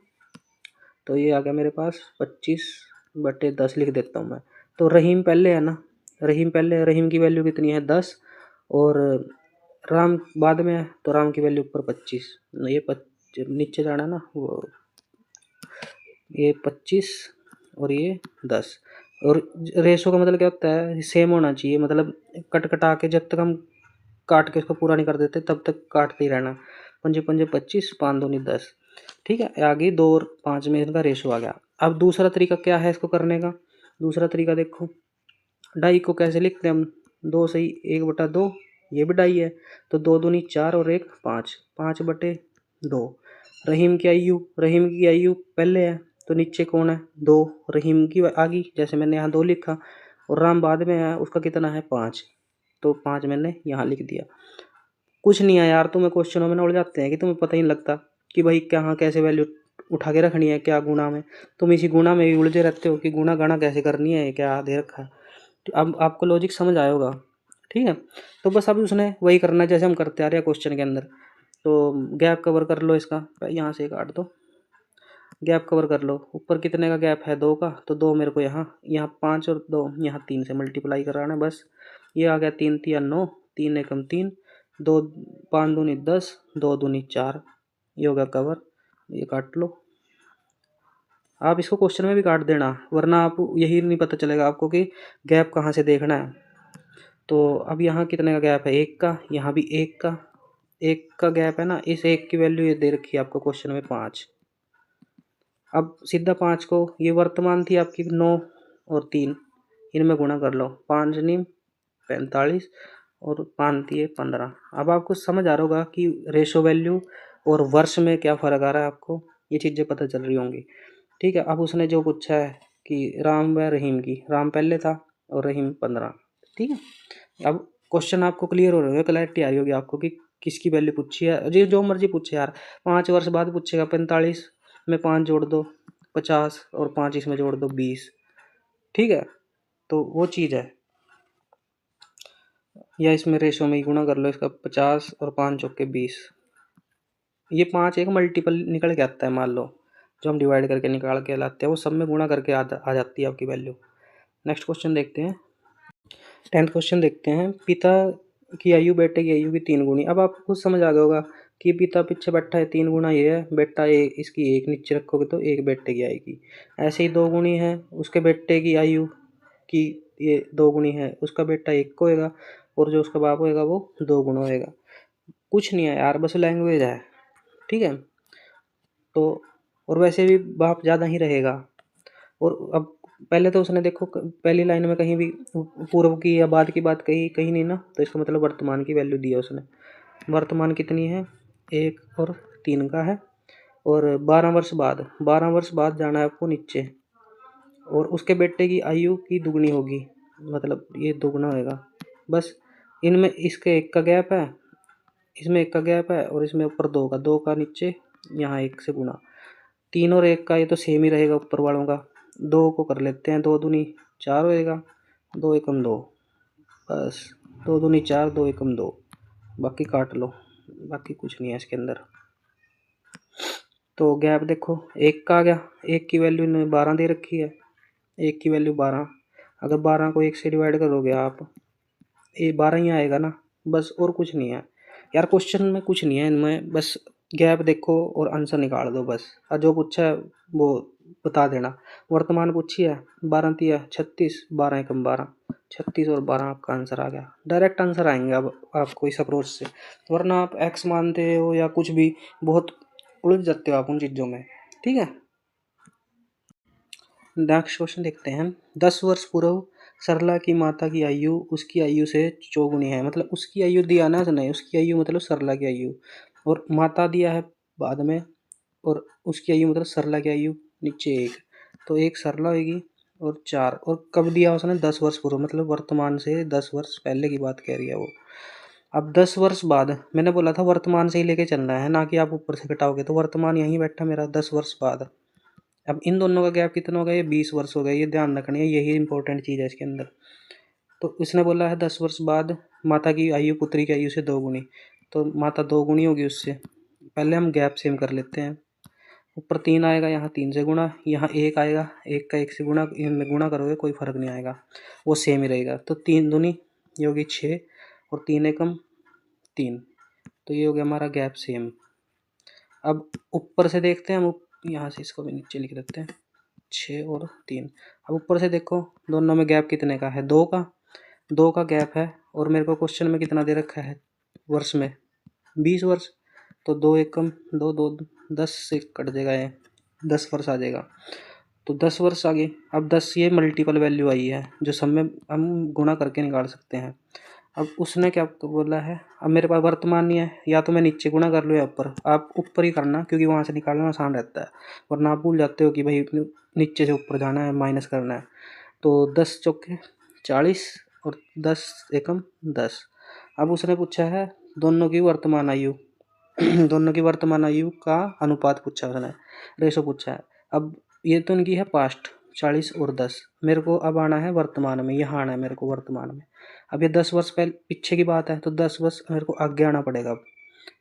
तो ये आ गया मेरे पास 25/10 लिख देता हूँ मैं। तो रहीम पहले है ना, रहीम पहले है, रहीम की वैल्यू कितनी है 10, और राम बाद में है तो राम की वैल्यू ऊपर 25। ये नीचे जाना ना, वो ये 25 और ये 10। और रेशो का मतलब क्या होता है, सेम होना चाहिए, मतलब कट कटा के जब तक हम काट के इसको पूरा नहीं कर देते तब तक काटते ही रहना। पंजे पंजे 25, 5 दूनी 10। ठीक है, आगे 2 और 5 में इनका रेशो आ गया। अब दूसरा तरीका क्या है इसको करने का, दूसरा तरीका देखो, 2.5 को कैसे लिखते हैं हम, 2 सही 1/2, ये भी 2.5 है, तो 2 दूनी 4 और 1 5, 5/2। रहीम की आयु पहले है तो नीचे कौन है 2, रहीम की आ गई, जैसे मैंने यहाँ 2 लिखा, और राम बाद में है उसका कितना है 5, तो 5 मैंने यहाँ लिख दिया। कुछ नहीं है यार, तुम्हें क्वेश्चनों में ना उलझ जाते हैं कि तुम्हें पता ही नहीं लगता कि भाई कहाँ कैसे वैल्यू उठा के रखनी है, क्या गुणा में। तुम इसी गुणा में भी उलझे रहते हो कि गुणा गणा कैसे करनी है, क्या दे रखा है। तो अब आपको लॉजिक समझ आया होगा। ठीक है, तो बस अब उसने वही करना है जैसे हम करते आ रहे हैं क्वेश्चन के अंदर। तो गैप कवर कर लो इसका, यहाँ से काट दो, गैप कवर कर लो। ऊपर कितने का गैप है 2 का, तो 2 मेरे को यहाँ, यहाँ 5 और 2 यहाँ 3 से मल्टीप्लाई कराना है बस। ये आ गया 3 3 9, 3 एकम 3, 2 5 दूनी 10, 2 दूनी 4, ये होगा कवर। ये काट लो, आप इसको क्वेश्चन में भी काट देना, वरना आप यही नहीं पता चलेगा आपको कि गैप कहाँ से देखना है। तो अब यहाँ कितने का गैप है 1 का, यहाँ भी 1 का, 1 का गैप है ना, इस 1 की वैल्यू ये दे रखी है आपको क्वेश्चन में 5। अब सीधा 5 को, ये वर्तमान थी आपकी 9 और 3, इनमें गुणा कर लो, 5 नीम 45 और 5 थी 15। अब आपको समझ आ रहा होगा कि रेशो वैल्यू और वर्ष में क्या फ़र्क आ रहा है, आपको ये चीज़ें पता चल रही होंगी। ठीक है, अब उसने जो पूछा है कि राम व रहीम की, राम पहले था और रहीम 15। ठीक है, अब क्वेश्चन आपको क्लियर हो रहा होगा, क्लैरिटी आ रही होगी आपको कि किसकी वैल्यू पूछी है। जी जो मर्जी पूछे यार, 5 वर्ष बाद पूछेगा 45 में 5 जोड़ दो 50, और 5 इसमें जोड़ दो 20। ठीक है, तो वो चीज़ है, या इसमें रेशो में ही गुणा कर लो इसका, 50 और 5 चौके 20। ये 5 एक मल्टीपल निकल के आता है, मान लो जो हम डिवाइड करके निकाल के लाते हैं वो सब में गुणा करके आ जाती है आपकी वैल्यू। नेक्स्ट क्वेश्चन देखते हैं। 10th क्वेश्चन देखते हैं। पिता की आयु बेटे की आयु की 3 गुनी। अब आपको खुद समझ आ गया होगा कि पिता पीछे बैठा है, 3 गुना ये है, बेटा इसकी 1 नीचे रखोगे तो 1 बेटे की आएगी। ऐसे ही 2 गुनी है, उसके बेटे की आयु की ये 2 गुनी है, उसका बेटा 1 को होएगा, और जो उसका बाप होएगा वो 2 गुना होएगा। कुछ नहीं है यार, बस लैंग्वेज है। ठीक है, तो और वैसे भी बाप ज़्यादा ही रहेगा। और अब पहले तो उसने देखो पहली लाइन में कहीं भी पूर्व की या बाद की बात कही कहीं नहीं ना, तो इसका मतलब वर्तमान की वैल्यू दी है उसने। वर्तमान कितनी है 1 और 3 का है, और 12 वर्ष बाद जाना है आपको नीचे, और उसके बेटे की आयु की दुगनी होगी, मतलब ये दुगना होएगा। बस इनमें इसके 1 का गैप है, इसमें 1 का गैप है, और इसमें ऊपर 2 का, 2 का नीचे यहाँ 1 से गुणा। 3 और 1 का ये तो सेम ही रहेगा ऊपर वालों का। 2 को कर लेते हैं, 2 दूनी 4 होएगा, 2 एकम 2, बस 2 दूनी 4, 2 एकम 2, बाकी काट लो, बाकी कुछ नहीं है इसके अंदर। तो गैप देखो 1 का आ गया, 1 की वैल्यू इन्होंने 12 दे रखी है, 1 की वैल्यू 12, अगर 12 को 1 से डिवाइड करोगे आप, ये 12 ही आएगा ना, बस और कुछ नहीं है यार। क्वेश्चन में कुछ नहीं है इनमें, बस गैप देखो और आंसर निकाल दो बस। और जो पूछा है वो बता देना। वर्तमान पूछी है 12 36, 12 एकम 12, 36 और 12 आपका आंसर आ गया। डायरेक्ट आंसर आएंगे अब आपको इस अप्रोच से, वरना आप एक्स मानते हो या कुछ भी, बहुत उलझ जाते हो आप उन चीज़ों में। ठीक है, नेक्स्ट क्वेश्चन देखते हैं। 10 वर्ष पूर्व सरला की माता की आयु उसकी आयु से चौगुनी है। मतलब उसकी आयु दिया ना, नहीं उसकी आयु मतलब सरला की आयु, और माता दिया है बाद में, और उसकी आयु मतलब सरला की आयु नीचे एक, तो एक सरला होगी और 4, और कब दिया उसने 10 वर्ष पूर्व, मतलब वर्तमान से 10 वर्ष पहले की बात कह रही है वो। अब 10 वर्ष बाद, मैंने बोला था वर्तमान से ही लेके चलना है, ना कि आप ऊपर से घटाओगे, तो वर्तमान यहीं बैठा मेरा 10 वर्ष बाद। अब इन दोनों का गैप कितना हो गया, ये 20 वर्ष हो गया, ये ध्यान रखनी है, यही इंपॉर्टेंट चीज़ है इसके अंदर। तो इसने बोला है 10 वर्ष बाद माता की आयु पुत्री की आयु से 2 गुनी, तो माता 2 गुनी होगी उससे। पहले हम गैप सेम कर लेते हैं। ऊपर 3 आएगा, यहाँ 3 से गुणा, यहाँ 1 आएगा, 1 का 1 से गुणा, इनमें गुणा करोगे कोई फर्क नहीं आएगा, वो सेम ही रहेगा। तो 3 दूनी ये होगी 6, और 3 एकम 3, तो ये हो गया हमारा गैप सेम। अब ऊपर से देखते हैं हम, यहाँ से इसको भी नीचे लिख देते हैं, 6 और 3। अब ऊपर से देखो दोनों में गैप कितने का है, 2 का, 2 का गैप है, और मेरे को क्वेश्चन में कितना दे रखा है वर्ष में, 20 वर्ष, तो 2 एकम 2, 2 10 से कट जाएगा, ये 10 वर्ष आ जाएगा, तो 10 वर्ष आ गए। अब 10 ये मल्टीपल वैल्यू आई है जो सब में हम गुणा करके निकाल सकते हैं। अब उसने क्या बोला है, अब मेरे पास वर्तमान नहीं है, या तो मैं नीचे गुणा कर लूँ या ऊपर, आप ऊपर ही करना क्योंकि वहाँ से निकालना आसान रहता है, वरना आप भूल जाते हो कि भाई नीचे से ऊपर जाना है, माइनस करना है। तो 10 चौके 40 और 10 एकम 10। अब उसने पूछा है दोनों की वर्तमान आयु दोनों की वर्तमान आयु का अनुपात पूछा उसने, रेशो पूछा है। अब ये तो इनकी है पास्ट 40 और 10, मेरे को अब आना है वर्तमान में, यहाँ आना है मेरे को वर्तमान में। अब ये 10 वर्ष पहले पीछे की बात है, तो 10 वर्ष मेरे को आगे आना पड़ेगा अब।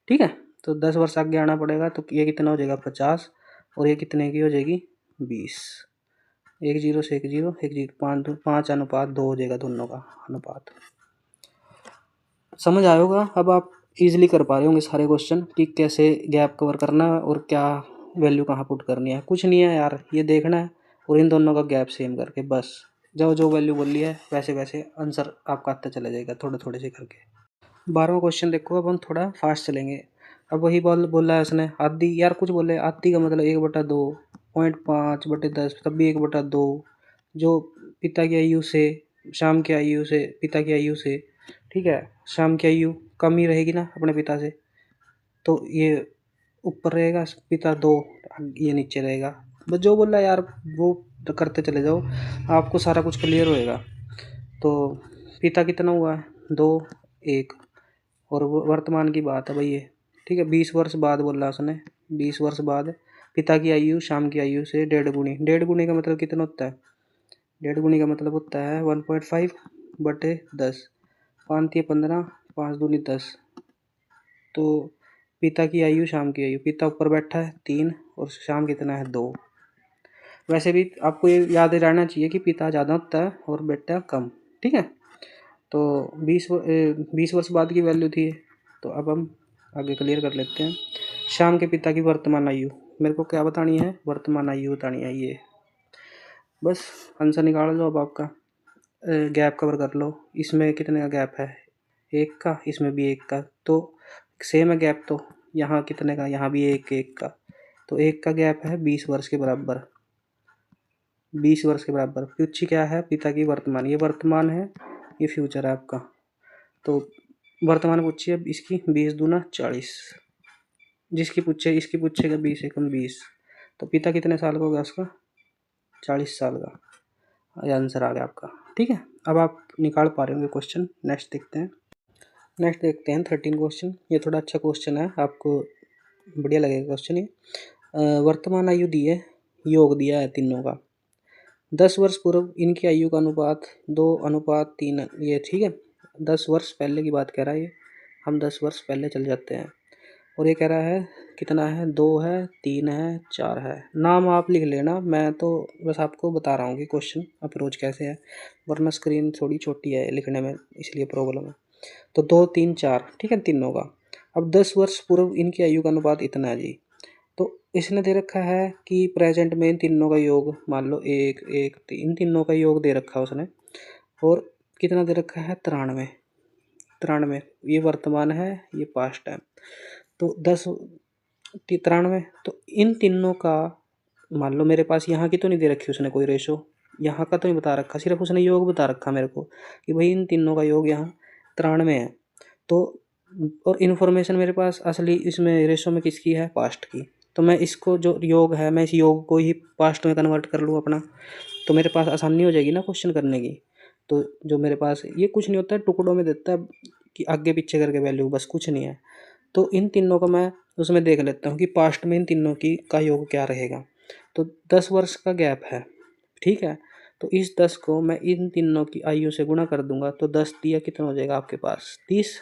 ठीक है, तो 10 वर्ष आगे आना पड़ेगा, तो ये कितना हो जाएगा 50, और ये कितने की हो जाएगी 20। 1 0 से 1 0, 1 0, 5 अनुपात 2 हो जाएगा दोनों का अनुपात। समझ आया होगा, अब आप इजीली कर पा रहे होंगे सारे क्वेश्चन कि कैसे गैप कवर करना है और क्या वैल्यू कहाँ पुट करनी है। कुछ नहीं है यार, ये देखना है और इन दोनों का गैप सेम करके बस जो जो वैल्यू बोली है वैसे वैसे आंसर आपका आता चला जाएगा थोड़े थोड़े से करके। 12वां क्वेश्चन देखो, अब हम थोड़ा फास्ट चलेंगे। अब वही बोला है उसने आधी, यार कुछ बोले आधी का मतलब 1/2, 0.5/10 तब भी 1/2, जो पिता की आयु से शाम की आयु से पिता की आयु से, ठीक है, शाम की आयु कम ही रहेगी ना अपने पिता से, तो ये ऊपर रहेगा पिता 2, ये नीचे रहेगा। बस जो बोला यार वो तो करते चले जाओ, आपको सारा कुछ क्लियर होएगा। तो पिता कितना हुआ है 2, 1, और वो वर्तमान की बात है भाई ये, ठीक है। 20 वर्ष बाद बोला उसने, 20 वर्ष बाद पिता की आयु शाम की आयु से 1.5 गुनी। 1.5 गुनी का मतलब कितना होता है, 1.5 गुनी का मतलब होता है 1.5/10, 5×3 = 15, 5×2 = 10। तो पिता की आयु शाम की आयु, पिता ऊपर बैठा है 3 और शाम कितना है 2। वैसे भी आपको ये याद रहना चाहिए कि पिता ज़्यादा होता है और बेटा कम, ठीक है। तो 20 वर्ष बाद की वैल्यू थी, तो अब हम आगे क्लियर कर लेते हैं। शाम के पिता की वर्तमान आयु, मेरे को क्या बतानी है, वर्तमान आयु बतानी है ये। बस आंसर निकाल लो अब आपका, गैप कवर कर लो। इसमें कितने का गैप है 1 का, इसमें भी 1 का, तो सेम है गैप। तो यहाँ कितने का, यहाँ भी 1 का, तो 1 का गैप है 20 वर्ष के बराबर। 20 वर्ष के बराबर। पूछी क्या है, पिता की वर्तमान, ये वर्तमान है, ये फ्यूचर है आपका। तो वर्तमान पूछिए अब इसकी, 20×2 = 40, जिसकी पूछे इसकी पूछेगा 20 एकम 20, तो पिता कितने साल का होगा उसका, 40 साल का। ये आंसर आ गया आपका, ठीक है। अब आप निकाल पा रहे होंगे क्वेश्चन। नेक्स्ट देखते हैं। 13 क्वेश्चन। ये थोड़ा अच्छा क्वेश्चन है, आपको बढ़िया लगेगा क्वेश्चन ये। वर्तमान आयु दी है, योग दिया है तीनों का। 10 वर्ष पूर्व इनकी आयु का अनुपात 2:3, ये ठीक है। 10 वर्ष पहले की बात कह रहा है ये, हम 10 वर्ष पहले चल जाते हैं। और ये कह रहा है कितना है, 2 है, 3 है, 4 है। नाम आप लिख लेना, मैं तो बस आपको बता रहा हूँ कि क्वेश्चन अप्रोच कैसे है, वरना स्क्रीन थोड़ी छोटी है लिखने में, इसलिए प्रॉब्लम है। तो 2 3 4, ठीक है तीनों का। अब 10 वर्ष पूर्व इनकी आयु का अनुपात इतना है जी। तो इसने दे रखा है कि प्रेजेंट में इन तीनों का योग मान लो 1 1 इन तीनों का योग दे रखा है उसने, और कितना दे रखा है 93 93। ये वर्तमान है, ये पास्ट है। तो 10 93, तो इन तीनों का मान लो मेरे पास यहाँ की तो नहीं दे रखी उसने कोई रेशो, यहाँ का तो नहीं बता रखा, सिर्फ उसने योग बता रखा मेरे को कि भाई इन तीनों का योग यहाँ 93 है। तो और इन्फॉर्मेशन मेरे पास असली इसमें रेशो में किसकी है, पास्ट की। तो मैं इसको जो योग है मैं इस योग को ही पास्ट में कन्वर्ट कर लूँ अपना, तो मेरे पास आसानी हो जाएगी ना क्वेश्चन करने की। तो जो मेरे पास ये कुछ नहीं होता है, टुकड़ों में देता है कि आगे पीछे करके वैल्यू, बस कुछ नहीं है। तो इन तीनों का मैं उसमें देख लेता हूँ कि पास्ट में इन तीनों की का योग क्या रहेगा। तो 10 वर्ष का गैप है, ठीक है। तो इस 10 को मैं इन तीनों की आयु से गुणा कर दूंगा, तो 10 दिया कितना हो जाएगा आपके पास 30।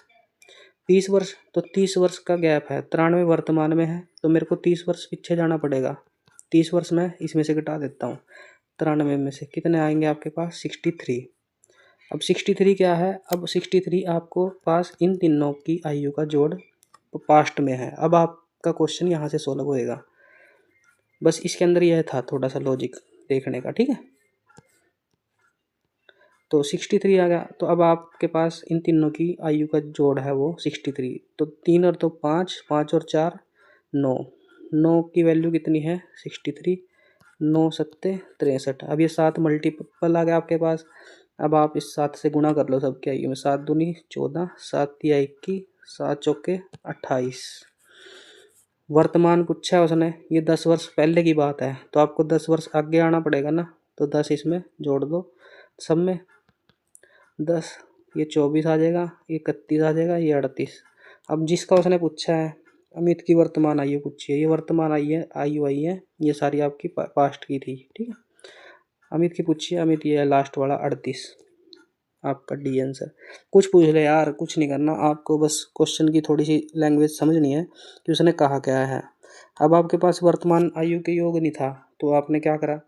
30 वर्ष, तो 30 वर्ष का गैप है, 93 वर्तमान में है, तो मेरे को 30 वर्ष पीछे जाना पड़ेगा। 30 वर्ष मैं इसमें से घटा देता हूँ, 93 में से कितने आएंगे आपके पास 63। अब 63 क्या है, अब 63 आपको पास इन तीनों की आयु का जोड़ पास्ट में है। अब आपका क्वेश्चन यहाँ से सोल्व होएगा। बस इसके अंदर यह था थोड़ा सा लॉजिक देखने का, ठीक है। तो 63 आ गया, तो अब आपके पास इन तीनों की आयु का जोड़ है वो 63। तो 3 और 2 5, 5 और 4 9, 9 की वैल्यू कितनी है 63, 9 सत्ते 63। अब ये 7 मल्टीपल आ गया आपके पास। अब आप इस 7 से गुणा कर लो सबकी आयु में, 7 दूनी 14, 7 तिया 21, 7 चौके 28। वर्तमान पूछा है उसने, ये 10 वर्ष पहले की बात है, तो आपको 10 वर्ष आगे आना पड़ेगा ना। तो 10 इसमें जोड़ दो सब में, 10 ये 24 आ जाएगा, ये 31 आ जाएगा, ये 38। अब जिसका उसने पूछा है अमित की वर्तमान आयु पूछी है, ये वर्तमान आयु आई है, ये सारी आपकी पास्ट की थी, ठीक है। अमित की पूछी है, अमित ये है लास्ट वाला 38, आपका डी आंसर। कुछ पूछ ले यार, कुछ नहीं करना आपको, बस क्वेश्चन की थोड़ी सी लैंग्वेज समझनी है कि उसने कहा क्या है। अब आपके पास वर्तमान आयु के योग नहीं था, तो आपने क्या करा,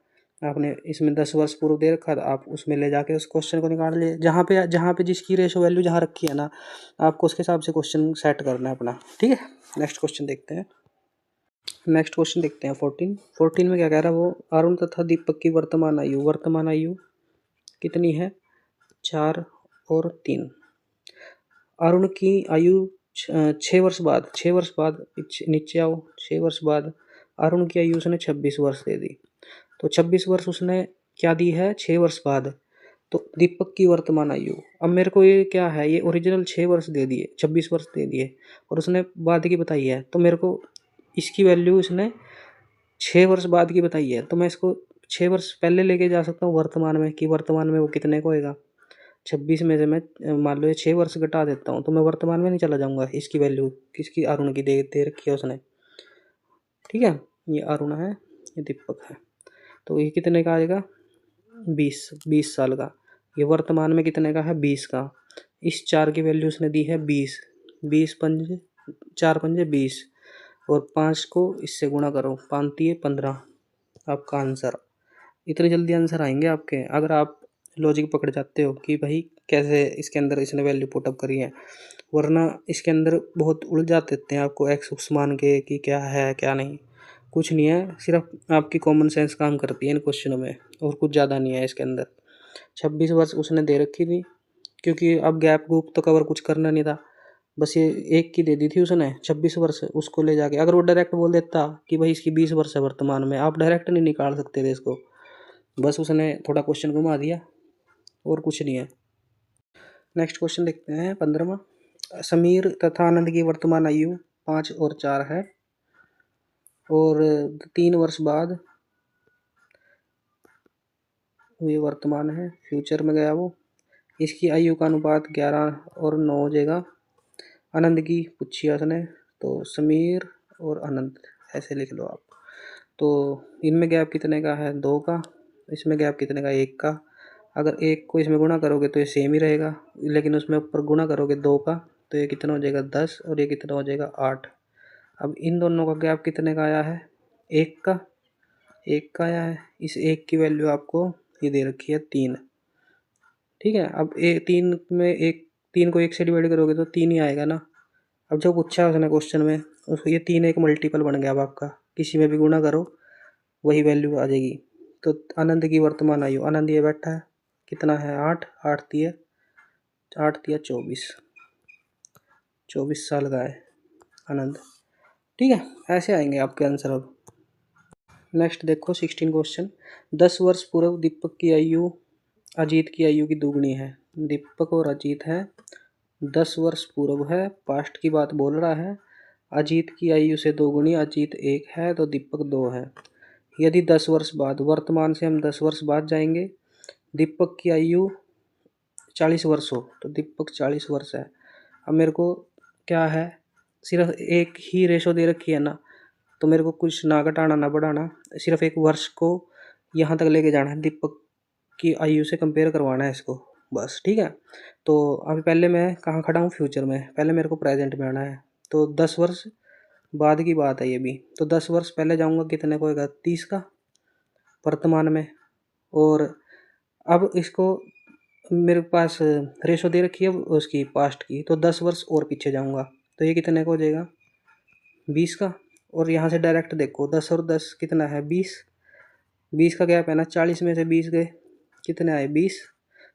आपने इसमें 10 वर्ष पूर्व दे रखा था, आप उसमें ले जाके उस क्वेश्चन को निकाल लिए, जहाँ पे जिसकी रेशो वैल्यू जहाँ रखी है ना, आपको उसके हिसाब से क्वेश्चन सेट करना है अपना, ठीक है। नेक्स्ट क्वेश्चन देखते हैं। नेक्स्ट क्वेश्चन देखते हैं 14 में क्या कह रहा है वो, अरुण तथा दीपक की वर्तमान आयु कितनी है 4 और 3। अरुण की आयु 6 वर्ष बाद नीचे आओ, 6 वर्ष बाद अरुण की आयु उसने 26 वर्ष दे दी। तो 26 वर्ष उसने क्या दी है 6 वर्ष बाद। तो दीपक की वर्तमान आयु, अब मेरे को ये क्या है, ये ओरिजिनल 6 वर्ष दे दिए, 26 वर्ष दे दिए, और उसने बाद की बताई है, तो मेरे को इसकी वैल्यू इसने 6 वर्ष बाद की बताई है, तो मैं इसको 6 वर्ष पहले लेके जा सकता हूँ वर्तमान में, कि वर्तमान में वो कितने को होएगा। 26 में से मैं मान लो ये 6 वर्ष घटा देता हूँ, तो मैं वर्तमान में नहीं चला जाऊँगा। इसकी वैल्यू किसकी, अरुण की दे रखी है उसने, ठीक है। ये अरुण है, ये दीपक है, तो ये कितने का आएगा 20 साल का। ये वर्तमान में कितने का है 20 का। इस 4 की वैल्यू उसने दी है 20, 20 पंजे 4 पंजे 20, और 5 को इससे गुणा करो, 5 तिये 15, आपका आंसर। इतनी जल्दी आंसर आएंगे आपके अगर आप लॉजिक पकड़ जाते हो कि भाई कैसे इसके अंदर इसने वैल्यू पुटअप करी है, वरना इसके अंदर बहुत उलझ जाते हैं आपको एक्स उक्स मान के कि क्या है क्या नहीं। कुछ नहीं है, सिर्फ आपकी कॉमन सेंस काम करती है इन क्वेश्चनों में, और कुछ ज़्यादा नहीं है इसके अंदर। 26 वर्ष उसने दे रखी थी, क्योंकि अब गैप गुप तो कवर कुछ करना नहीं था, बस ये एक की दे दी थी उसने 26 वर्ष। उसको ले जाके अगर वो डायरेक्ट बोल देता कि भाई इसकी 20 वर्ष है वर्तमान में, आप डायरेक्ट नहीं निकाल सकते थे इसको, बस उसने थोड़ा क्वेश्चन घुमा दिया और कुछ नहीं है। नेक्स्ट क्वेश्चन देखते हैं 15वां। समीर तथा आनंद की वर्तमान आयु 5 और 4 है, और 3 वर्ष बाद ये वर्तमान है, फ्यूचर में गया वो, इसकी आयु का अनुपात 11 और 9 हो जाएगा। आनंद की पूछी उसने, तो समीर और आनंद ऐसे लिख लो आप। तो इनमें गैप कितने का है 2 का, इसमें गैप कितने का 1 का। अगर 1 को इसमें गुणा करोगे तो ये सेम ही रहेगा, लेकिन उसमें ऊपर गुणा करोगे 2 का, तो ये कितना हो जाएगा 10, और ये कितना हो जाएगा 8। अब इन दोनों का गैप कितने का आया है 1 का, 1 का आया है। इस 1 की वैल्यू आपको ये दे रखी है 3, ठीक है। अब 3 में 1, 3 को 1 से डिवाइड करोगे तो 3 ही आएगा ना। अब जो पूछा है उसने क्वेश्चन में, उसको ये 3 एक मल्टीपल बन गया। अब आपका किसी में भी गुणा करो वही वैल्यू आ जाएगी। तो आनंद की वर्तमान आयु, आनंद ये बैठा है, कितना है 8, 8 तिया 24 साल का है आनंद। ठीक है, ऐसे आएंगे आपके आंसर। अब नेक्स्ट देखो 16 क्वेश्चन। 10 वर्ष पूर्व दीपक की आयु अजीत की आयु की दुगनी है। दीपक और अजीत है, 10 वर्ष पूर्व है, पास्ट की बात बोल रहा है। अजीत की आयु से दोगुनी, अजीत 1 है तो दीपक 2 है। यदि 10 वर्ष बाद, वर्तमान से हम 10 वर्ष बाद जाएंगे, दीपक की आयु 40 वर्ष हो तो दीपक 40 वर्ष है। अब मेरे को क्या है, सिर्फ एक ही रेशो दे रखी है ना, तो मेरे को कुछ ना घटाना ना बढ़ाना, सिर्फ एक वर्ष को यहाँ तक लेके जाना है, दीपक की आयु से कंपेयर करवाना है इसको, बस। ठीक है, तो अभी पहले मैं कहाँ खड़ा हूँ, फ्यूचर में। पहले मेरे को प्रेजेंट में आना है, तो 10 वर्ष बाद की बात है ये भी। तो 10 वर्ष पहले जाऊँगा, कितने को होगा 30 का वर्तमान में। और अब इसको मेरे पास रेशो दे रखी है उसकी पास्ट की, तो 10 वर्ष और पीछे जाऊँगा तो ये कितने का हो जाएगा 20 का। और यहाँ से डायरेक्ट देखो 10 और 10 कितना है 20 का गैप है ना, 40 में से 20 गए, कितने आए 20।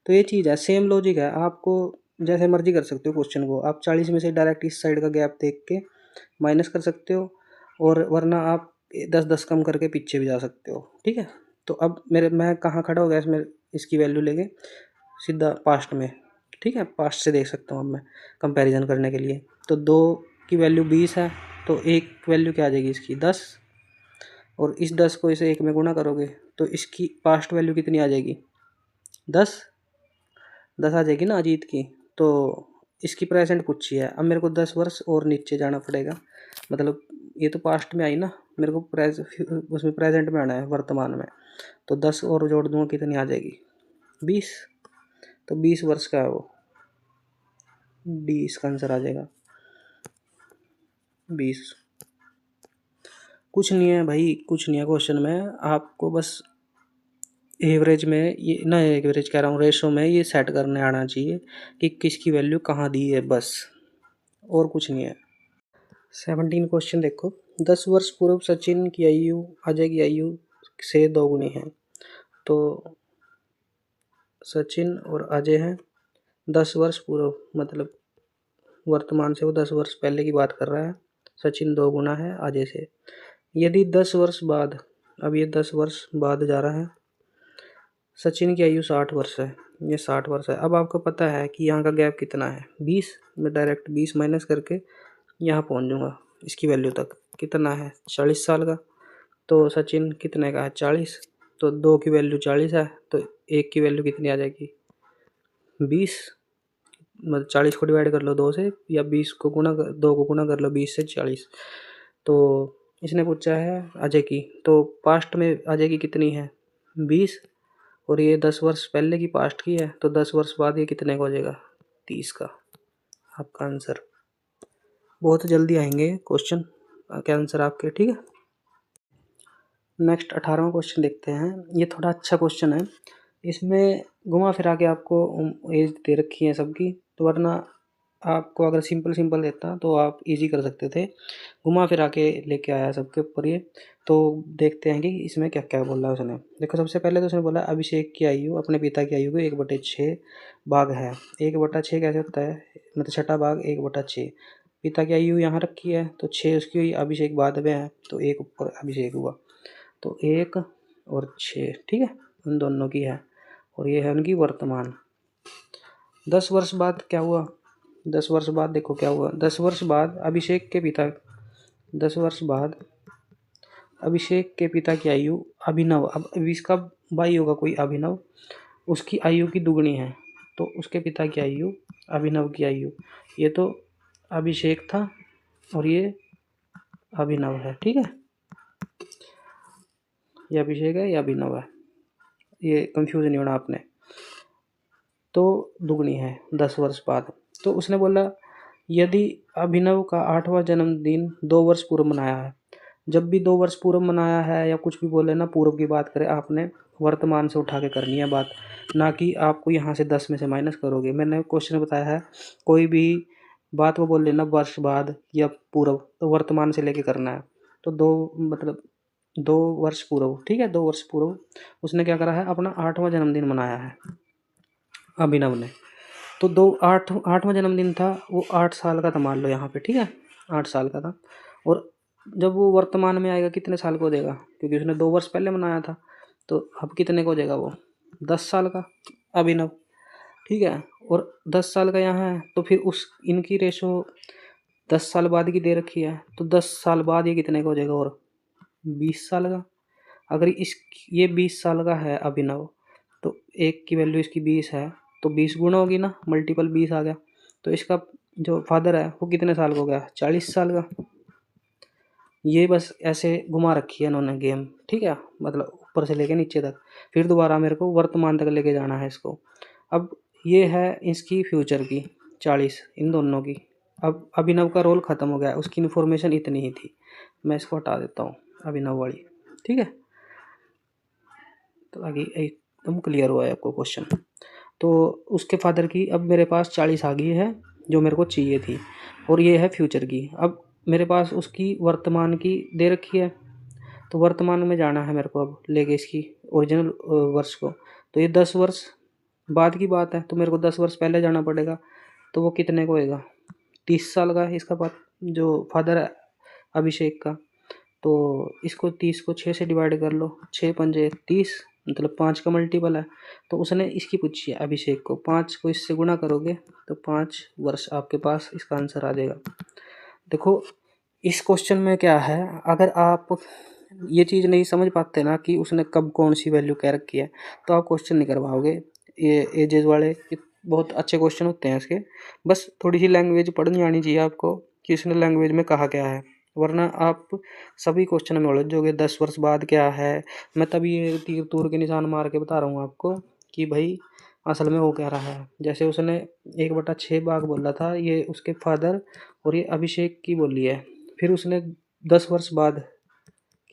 तो ये चीज़ है, सेम लॉजिक है, आपको जैसे मर्जी कर सकते हो क्वेश्चन को। आप 40 में से डायरेक्ट इस साइड का गैप देख के माइनस कर सकते हो, और वरना आप 10-10 कम करके पीछे भी जा सकते हो। ठीक है, तो अब मैं कहाँ खड़ा हो गया इसमें, इसकी वैल्यू लेके सीधा पास्ट में। ठीक है, पास्ट से देख सकता हूँ अब मैं कंपैरिजन करने के लिए। तो 2 की वैल्यू 20 है, तो एक वैल्यू क्या आ जाएगी इसकी 10, और इस 10 को इसे 1 में गुणा करोगे तो इसकी पास्ट वैल्यू कितनी आ जाएगी 10 आ जाएगी ना अजीत की। तो इसकी प्रेजेंट पूछी है, अब मेरे को 10 वर्ष और नीचे जाना पड़ेगा, मतलब ये तो पास्ट में आई ना, मेरे को उसमें प्रेजेंट में आना है वर्तमान में। तो 10 और जोड़ दूँगा, कितनी आ जाएगी 20। तो 20 वर्ष का है वो, डी इसका आंसर आ जाएगा 20। कुछ नहीं है भाई, कुछ नहीं है क्वेश्चन में, आपको बस एवरेज में ये ना, एवरेज कह रहा हूँ, रेशो में ये सेट करने आना चाहिए कि किसकी वैल्यू कहाँ दी है, बस, और कुछ नहीं है। 17 क्वेश्चन देखो। 10 वर्ष पूर्व सचिन की आयु अजय की आयु से दोगुनी है। तो सचिन और अजय हैं 10 वर्ष पूर्व, मतलब वर्तमान से वो 10 वर्ष पहले की बात कर रहा है। सचिन 2 गुना है अजय से। यदि 10 वर्ष बाद, अब ये 10 वर्ष बाद जा रहा है, सचिन की आयु 60 वर्ष है, ये 60 वर्ष है। अब आपको पता है कि यहाँ का गैप कितना है 20, मैं डायरेक्ट 20 माइनस करके यहाँ पहुँच जाऊँगा इसकी वैल्यू तक, कितना है 40 साल का। तो सचिन कितने का है 40, तो 2 की वैल्यू 40 है, तो 1 की वैल्यू कितनी आ जाएगी 20। मतलब 40 को डिवाइड कर लो 2 से, या 20 को गुणा 2 को गुणा कर लो 20 से 40। तो इसने पूछा है अजय की, तो पास्ट में अजय की कितनी है 20, और ये 10 वर्ष पहले की पास्ट की है, तो 10 वर्ष बाद ये कितने का हो जाएगा 30 का, आपका आंसर। बहुत जल्दी आएंगे क्वेश्चन के आंसर आपके। ठीक है, नेक्स्ट 18वां क्वेश्चन देखते हैं। ये थोड़ा अच्छा क्वेश्चन है, इसमें घुमा फिरा के आपको एज दे रखी है सबकी, तो वरना आपको अगर सिंपल देता तो आप इजी कर सकते थे, घुमा फिरा के लेके आया सबके ऊपर ये। तो देखते हैं कि इसमें क्या क्या बोला है उसने। देखो, सबसे पहले तो उसने बोला अभिषेक की आयु अपने पिता की आयु को 1/6 भाग है। 1/6 कैसे होता है, मतलब छठा भाग 1/6। पिता की आयु यहाँ रखी है, तो 6 उसकी हुई, अभिषेक बाद में है तो 1 ऊपर अभिषेक हुआ, तो 1 और 6। ठीक है, उन दोनों की है, और ये है उनकी वर्तमान। 10 वर्ष बाद क्या हुआ, 10 वर्ष बाद देखो क्या हुआ। 10 वर्ष बाद अभिषेक के पिता, 10 वर्ष बाद अभिषेक के पिता की आयु अभिनव, अब इसका भाई होगा कोई अभिनव, उसकी आयु की दुगनी है, तो उसके पिता की आयु अभिनव की आयु, ये तो अभिषेक था और ये अभिनव है। ठीक है, ये अभिषेक है, ये अभिनव है, ये कंफ्यूज नहीं होना आपने। तो दुगनी है 10 वर्ष बाद। तो उसने बोला यदि अभिनव का 8वां जन्मदिन 2 वर्ष पूर्व मनाया है, जब भी 2 वर्ष पूर्व मनाया है या कुछ भी बोले ना, पूर्व की बात करें, आपने वर्तमान से उठा के करनी है बात, ना कि आपको यहाँ से 10 में से माइनस करोगे। मैंने क्वेश्चन बताया है, कोई भी बात वो बोल लेना वर्ष बाद या पूर्व, तो वर्तमान से लेके करना है। तो 2 मतलब 2 वर्ष पूर्व, ठीक है, 2 वर्ष पूर्व उसने क्या करा है, अपना 8वां जन्मदिन मनाया है अभिनव ने। तो 8वां जन्मदिन था, वो 8 साल का था मान लो यहाँ पे, ठीक है, 8 साल का था। और जब वो वर्तमान में आएगा कितने साल को हो जाएगा, क्योंकि उसने 2 वर्ष पहले मनाया था, तो अब कितने का हो जाएगा वो, 10 साल का अभिनव, ठीक है। और 10 साल का यहाँ है, तो फिर उस इनकी रेशो 10 साल बाद की दे रखी है, तो 10 साल बाद ये कितने का हो जाएगा, और 20 साल का। अगर इस ये 20 साल का है अभिनव, तो एक की वैल्यू इसकी 20 है, तो 20 गुना होगी ना, मल्टीपल 20 आ गया। तो इसका जो फादर है वो कितने साल का हो गया, 40 साल का। ये बस ऐसे घुमा रखी है इन्होंने गेम, ठीक है, मतलब ऊपर से लेके नीचे तक, फिर दोबारा मेरे को वर्तमान तक लेके जाना है इसको। अब ये है इसकी फ्यूचर की 40, इन दोनों की। अब अभिनव का रोल ख़त्म हो गया, उसकी इन्फॉर्मेशन इतनी ही थी, मैं इसको हटा देता हूँ अभिनव वाली, ठीक है। तो आगे एकदम क्लियर हुआ है आपको क्वेश्चन। तो उसके फादर की अब मेरे पास 40 आ गई है, जो मेरे को चाहिए थी, और ये है फ्यूचर की। अब मेरे पास उसकी वर्तमान की दे रखी है, तो वर्तमान में जाना है मेरे को अब लेके इसकी ओरिजिनल वर्ष को। तो ये 10 वर्ष बाद की बात है, तो मेरे को 10 वर्ष पहले जाना पड़ेगा। तो वो कितने को होएगा, 30 साल का है इसका बात, जो फादर है अभिषेक का। तो इसको 30 को 6 से डिवाइड कर लो, 6 पंजे 30, मतलब 5 का मल्टीपल है। तो उसने इसकी पूछी है अभिषेक को, 5 को इससे गुणा करोगे तो 5 वर्ष आपके पास इसका आंसर आ जाएगा। देखो इस क्वेश्चन में क्या है, अगर आप ये चीज़ नहीं समझ पाते ना कि उसने कब कौन सी वैल्यू कह रखी है, तो आप क्वेश्चन नहीं कर पाओगे। ये एजेस वाले बहुत अच्छे क्वेश्चन होते हैं इसके, बस थोड़ी सी लैंग्वेज पढ़नी आनी चाहिए आपको कि इसने लैंग्वेज में कहा क्या है, वरना आप सभी क्वेश्चन में उलझ जाओगे। 10 वर्ष बाद क्या है, मैं तभी ये तीर तूर के निशान मार के बता रहा हूँ आपको कि भाई असल में वो कह रहा है। जैसे उसने 1/6 भाग बोला था, ये उसके फादर और ये अभिषेक की बोली है, फिर उसने 10 वर्ष बाद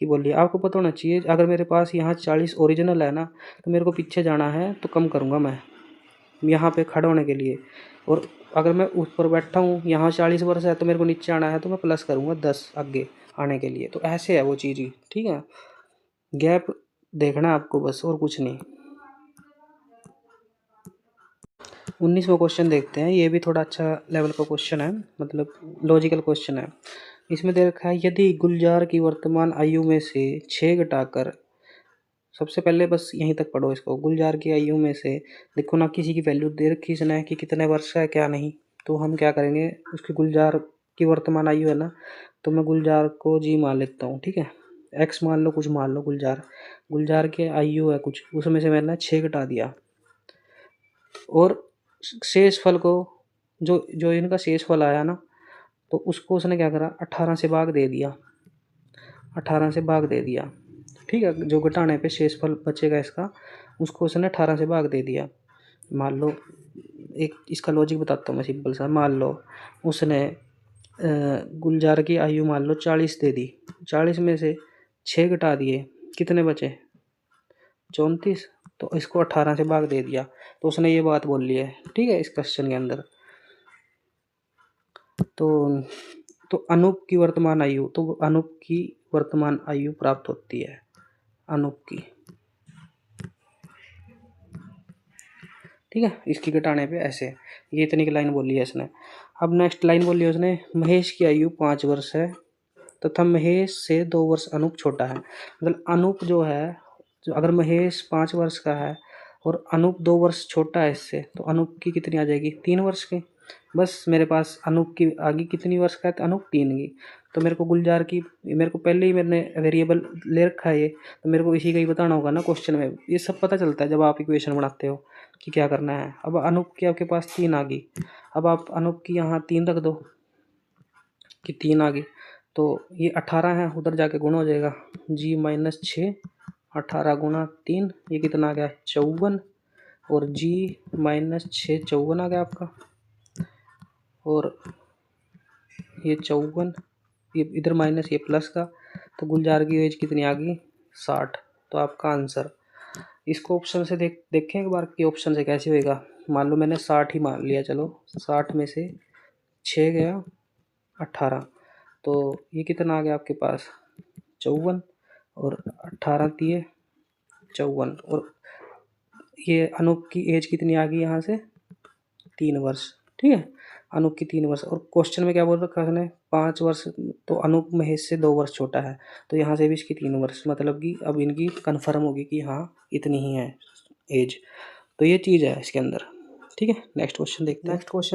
की बोली है। आपको पता होना चाहिए, अगर मेरे पास यहाँ 40 ओरिजिनल है ना, तो मेरे को पीछे जाना है तो कम करूँगा मैं यहाँ पे खड़े होने के लिए। और अगर मैं ऊपर बैठा हूँ, यहाँ 40 वर्ष है, तो मेरे को नीचे आना है तो मैं प्लस करूँगा 10 आगे आने के लिए। तो ऐसे है वो चीज़ ही, ठीक है। गैप देखना है आपको बस, और कुछ नहीं। 19वां क्वेश्चन देखते हैं, ये भी थोड़ा अच्छा लेवल का क्वेश्चन है, मतलब लॉजिकल क्वेश्चन है। इसमें दे रखा है, यदि गुलजार की वर्तमान आयु में से 6 घटाकर, सबसे पहले बस यहीं तक पढ़ो इसको, गुलजार की आयु में से, देखो ना किसी की वैल्यू दे रखी इसने कि कितने वर्ष का है क्या नहीं। तो हम क्या करेंगे, उसकी गुलजार की वर्तमान आयु है ना, तो मैं गुलजार को जी मान लेता हूँ, ठीक है, एक्स मान लो, कुछ मान लो, गुलजार गुलजार की आयु है कुछ, उसमें से मैंने 6 घटा दिया। और शेष फल को, जो जो इनका शेष फल आया ना, तो उसको उसने क्या करा, 18 से भाग दे दिया, 18 से भाग दे दिया, ठीक है। जो घटाने पे शेष फल बचेगा इसका, उसको उसने 18 से भाग दे दिया। मान लो, एक इसका लॉजिक बताता हूँ मैं सिंपल सा। मान लो उसने गुलजार की आयु मान लो 40 दे दी, 40 में से 6 घटा दिए, कितने बचे, 34। तो इसको 18 से भाग दे दिया, तो उसने ये बात बोल ली है, ठीक है, इस क्वेश्चन के अंदर। तो अनूप की वर्तमान आयु, तो अनूप की वर्तमान आयु प्राप्त होती है, अनूप की, ठीक है। इसकी घटाने पे ऐसे, ये इतनी की लाइन बोली है इसने। अब नेक्स्ट लाइन बोली है उसने, महेश की आयु 5 वर्ष है तथा महेश से 2 वर्ष अनूप छोटा है। मतलब अनूप जो है, जो अगर महेश 5 वर्ष का है और अनूप 2 वर्ष छोटा है इससे, तो अनूप की कितनी आ जाएगी, 3 वर्ष की। बस मेरे पास अनूप की आगे कितनी वर्ष का है, तो अनूप 3 की। तो मेरे को गुलजार की, मेरे को पहले ही मैंने वेरिएबल ले रखा है ये, तो मेरे को इसी का ही बताना होगा ना क्वेश्चन में। ये सब पता चलता है जब आप इक्वेशन बनाते हो कि क्या करना है। अब अनूप की आपके पास 3 आ गई, अब आप अनूप की यहाँ 3 रख दो कि 3 आ गई, तो ये 18 है, उधर जाके गुण हो जाएगा, g-6, 18 गुणा 3, ये कितना आ गया, 54। और g-6 54 आ गया आपका, और ये 54, ये इधर माइनस, ये प्लस का। तो गुलजार की एज कितनी आ गई, 60। तो आपका आंसर, इसको ऑप्शन से देखें एक बार कि ऑप्शन से कैसे होएगा। मान लो मैंने 60 ही मान लिया, चलो 60 में से 6 गया 18, तो ये कितना आ गया आपके पास 54, और 18 दिए 54, और ये अनूप की एज कितनी आ गई यहाँ से 3 वर्ष। ठीक है, अनूप की 3 वर्ष, और क्वेश्चन में क्या बोल रखा है उसने 5 वर्ष, तो अनूप महेश से 2 वर्ष छोटा है, तो यहाँ से भी इसकी 3 वर्ष, मतलब कि अब इनकी कन्फर्म होगी कि हाँ इतनी ही है एज। तो ये चीज़ है इसके अंदर। ठीक है, नेक्स्ट क्वेश्चन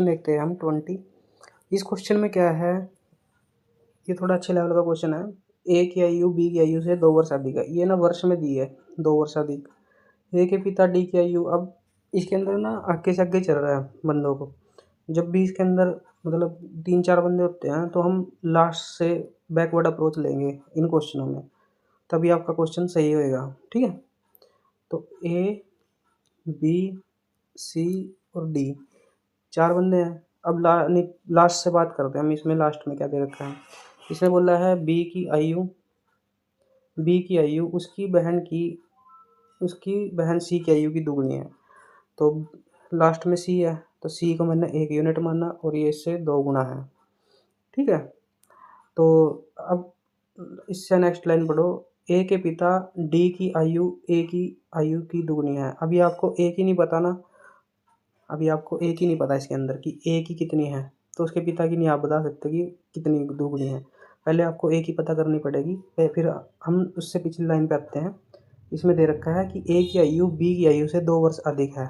देखते हैं हम 20। इस क्वेश्चन में क्या है, ये थोड़ा अच्छे लेवल का क्वेश्चन है। ए की आयु बी की आयु से 2 वर्ष अधिक है, ये ना वर्ष में दी है 2 वर्ष अधिक। ए के पिता डी की आयु, अब इसके अंदर ना आगे से आगे चल रहा है बंदों को। जब भी इसके अंदर मतलब 3-4 बंदे होते हैं तो हम लास्ट से बैकवर्ड अप्रोच लेंगे इन क्वेश्चनों में, तभी आपका क्वेश्चन सही होएगा। ठीक है, तो ए बी सी और डी 4 बंदे हैं। अब लास्ट से बात करते हैं हम, इसमें लास्ट में क्या दे रखा है। इसने बोला है बी की आयु उसकी बहन सी की आयु की दुगनी है। तो लास्ट में सी है, तो सी को मैंने 1 यूनिट माना और ये इससे 2 गुना है। ठीक है, तो अब इससे नेक्स्ट लाइन पढ़ो। ए के पिता डी की आयु ए की आयु की दुगनी है। अभी आपको ए की नहीं पता ना, अभी आपको ए की नहीं पता इसके अंदर कि ए की कितनी है, तो उसके पिता की नहीं आप बता सकते कि कितनी दुगनी है। पहले आपको ए की पता करनी पड़ेगी, फिर हम उससे पिछली लाइन पे आते हैं। इसमें दे रखा है कि ए की आयु बी की आयु से 2 वर्ष अधिक है।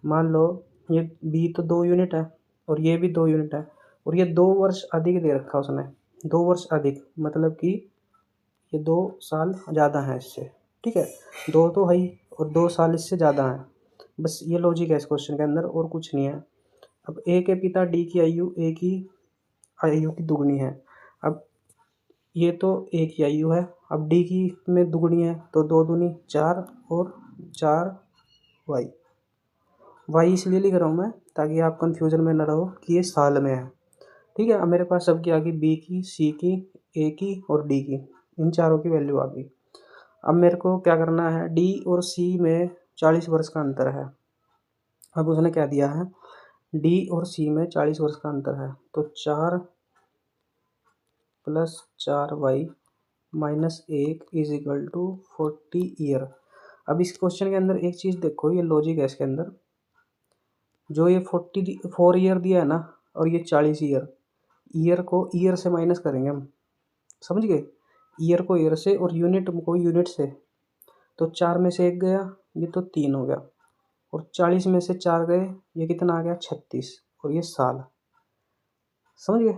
मान लो ये बी तो 2 यूनिट है और ये भी 2 यूनिट है, और ये 2 वर्ष अधिक दे रखा उसने। 2 वर्ष अधिक मतलब कि ये 2 साल ज़्यादा है इससे। ठीक है, 2 तो है ही और 2 साल इससे ज़्यादा है। बस ये लॉजिक है इस क्वेश्चन के अंदर, और कुछ नहीं है। अब ए के पिता डी की आयु ए की आयु की दुगनी है। अब ये तो ए की आयु है, अब डी की में दुगनी है, तो 2 दूनी 4 और 4 वाई। वाई इसलिए लिख रहा हूँ मैं ताकि आप कंफ्यूजन में न रहो कि ये साल में है। ठीक है, अब मेरे पास सबकी आ गई, बी की, सी की, ए की और डी की, इन चारों की वैल्यू आ गई। अब मेरे को क्या करना है, डी और सी में 40 वर्ष का अंतर है। अब उसने क्या दिया है, डी और सी में 40 वर्ष का अंतर है, तो 4 + 4y - 1 = 40 ईयर। अब इस क्वेश्चन के अंदर एक चीज़ देखो, ये लॉजिक है इसके अंदर। जो ये 4 ईयर दिया है ना, और ये 40 ईयर को ईयर से माइनस करेंगे हम, समझ गए। ईयर को ईयर से और यूनिट को यूनिट से, तो 4 में से 1 गया, ये तो 3 हो गया, और 40 में से 4 गए, ये कितना आ गया 36, और ये साल, समझ गए।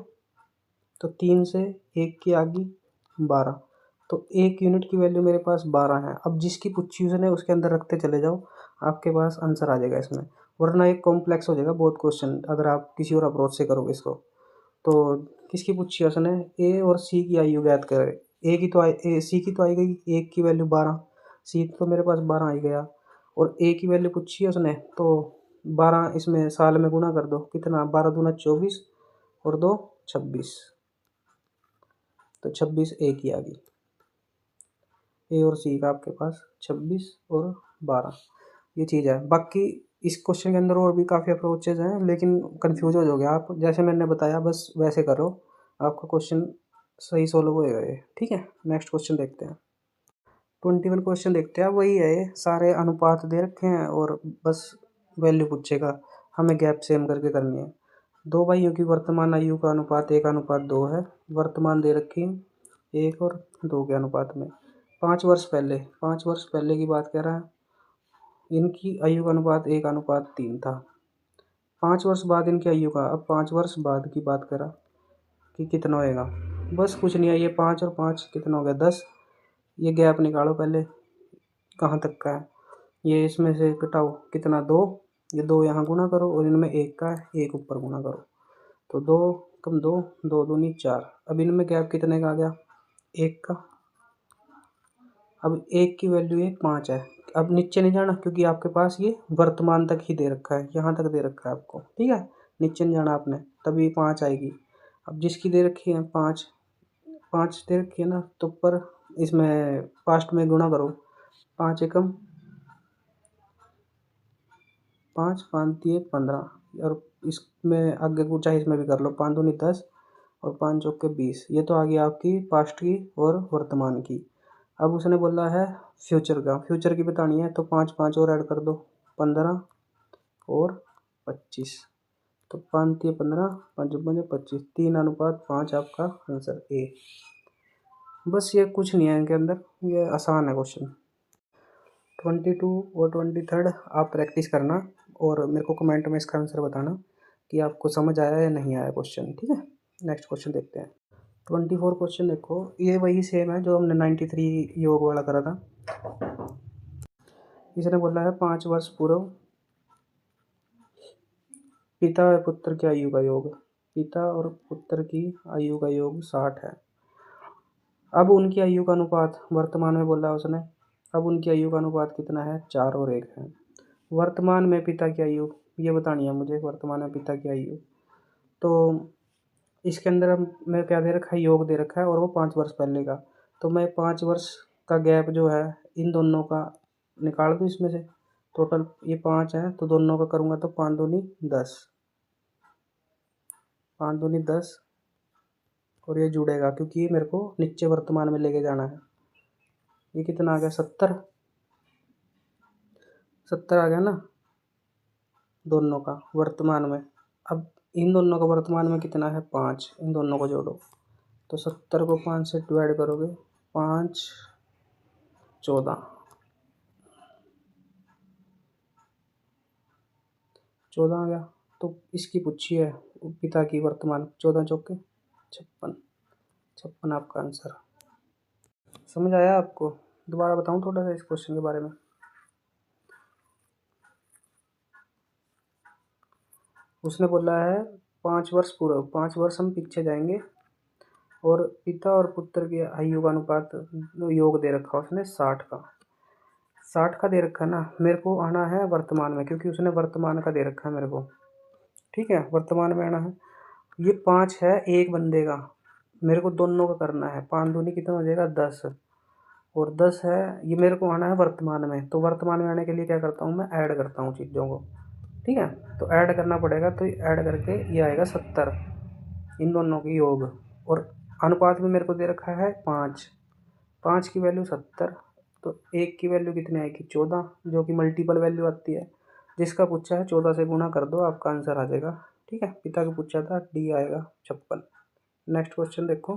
तो 3 से 1 की आ गई 12, तो 1 यूनिट की वैल्यू मेरे पास 12 है। अब जिसकी पूछी उसने उसके अंदर रखते चले जाओ, आपके पास आंसर आ जाएगा इसमें, वरना एक कॉम्प्लेक्स हो जाएगा बहुत क्वेश्चन अगर आप किसी और अप्रोच से करोगे इसको। तो किसकी पूछी है उसने, ए और सी की आयु ज्ञात करे। ए की तो सी की तो आई गई, 1 की वैल्यू 12, सी तो मेरे पास 12 आ गया, और ए की वैल्यू पूछी है उसने, तो 12 इसमें साल में गुणा कर दो, कितना 12 दूना 24 और 2 26, तो 26 ए की आ गई। ए और सी का आपके पास 26 और 12, ये चीज़ है। बाकी इस क्वेश्चन के अंदर और भी काफ़ी अप्रोचेज हैं, लेकिन कंफ्यूज हो जाओगे आप, जैसे मैंने बताया बस वैसे करो, आपका क्वेश्चन सही सॉल्व होएगा ये। ठीक है, नेक्स्ट क्वेश्चन देखते हैं। 21 क्वेश्चन देखते हैं। वही है, ये सारे अनुपात दे रखे हैं और बस वैल्यू पूछेगा, हमें गैप सेम करके करनी है। 2 भाइयों की वर्तमान आयु का अनुपात 1:2 है। वर्तमान दे रखी है 1 और 2 के अनुपात में। 5 वर्ष पहले की बात कह रहा है, इनकी आयु का अनुपात 1:3 था। 5 वर्ष बाद इनकी आयु का, अब 5 वर्ष बाद की बात करा कि कितना होएगा। बस कुछ नहीं है, ये 5 और 5 कितना हो गया 10। ये गैप निकालो पहले कहाँ तक का है, ये इसमें से घटाओ कितना 2, ये 2 यहाँ गुणा करो और इनमें 1 का 1 ऊपर गुणा करो, तो 2 कम 2, 2 दूनी 4। अब इनमें गैप कितने का आ गया 1 का। अब 1 की वैल्यू ये 5 है। अब नीचे नहीं जाना क्योंकि आपके पास ये वर्तमान तक ही दे रखा है, यहाँ तक दे रखा है आपको। ठीक है, नीचे नहीं जाना आपने, तभी 5 आएगी। अब जिसकी दे रखी है 5 दे रखी है ना, तो ऊपर इसमें पास्ट में गुणा करो, 5 एकम 5 5 दिए 15, और इसमें आगे को चाहे इसमें भी कर लो, 5 दूनी 10 और 5 चौके 20। ये तो आ गई आपकी पास्ट की और वर्तमान की। अब उसने बोला है फ्यूचर का, फ्यूचर की बतानी है तो 5 5 और ऐड कर दो, 15 और 25। तो 5 3 15, 5 5 25, 3:5 आपका आंसर ए। बस ये कुछ नहीं है इनके अंदर, ये आसान है क्वेश्चन। 22 और 23 आप प्रैक्टिस करना और मेरे को कमेंट में इसका आंसर बताना कि आपको समझ आया या नहीं आया क्वेश्चन, ठीक है। नेक्स्ट क्वेश्चन देखते हैं। 24 क्वेश्चन देखो, ये वही सेम है जो हमने 93 योग वाला करा था। इसने बोला है 5 वर्ष पूर्व पिता और पुत्र की आयु का योग। पिता और पुत्र की आयु का योग 60 है। अब उनकी आयु का अनुपात वर्तमान में बोला उसने। अब उनकी आयु का अनुपात कितना है? 4 और 1 है। वर्तमान में पिता की आयु ये बतानी है मुझे, वर्तमान में पिता की आयु। तो इसके अंदर मैं क्या दे रखा है? योग दे रखा है और वो 5 वर्ष पहले का। तो मैं 5 वर्ष का गैप जो है इन दोनों का निकाल दूँ इसमें से। टोटल ये 5 है तो दोनों का करूँगा तो 5 दूनी 10, 5 दूनी 10 और ये जुड़ेगा क्योंकि ये मेरे को नीचे वर्तमान में लेके जाना है। ये कितना आ गया? 70, 70 आ गया ना दोनों का वर्तमान में। अब इन दोनों का वर्तमान में कितना है? 5। इन दोनों को जोड़ो तो 70 को 5 से डिवाइड करोगे, 5 14, 14 आ गया। तो इसकी पूछी है पिता की वर्तमान, 14 चौके 56, 56 आपका आंसर। समझ आया आपको? दोबारा बताऊं थोड़ा सा इस क्वेश्चन के बारे में। उसने बोला है 5 वर्ष पूर्व, 5 वर्ष हम पीछे जाएंगे और पिता और पुत्र की आयु का अनुपात योग दे रखा उसने 60 का। 60 का दे रखा ना, मेरे को आना है वर्तमान में क्योंकि उसने वर्तमान का दे रखा है मेरे को, ठीक है। वर्तमान में आना है। ये 5 है एक बंदे का, मेरे को दोनों का करना है। 5 दूनी कितना हो जाएगा? 10 और 10 है, ये मेरे को आना है वर्तमान में। तो वर्तमान में आने के लिए क्या करता हूँ मैं? ऐड करता हूँ चीज़ों को, ठीक है। तो ऐड करना पड़ेगा, तो ऐड करके ये आएगा 70 इन दोनों की योग। और अनुपात में मेरे को दे रखा है 5, 5 की वैल्यू 70, तो 1 की वैल्यू कितनी आएगी? 14, जो कि मल्टीपल वैल्यू आती है। जिसका पूछा है 14 से गुणा कर दो, आपका आंसर आ जाएगा, ठीक है। पिता का पूछा था, डी आएगा 56। नेक्स्ट क्वेश्चन देखो।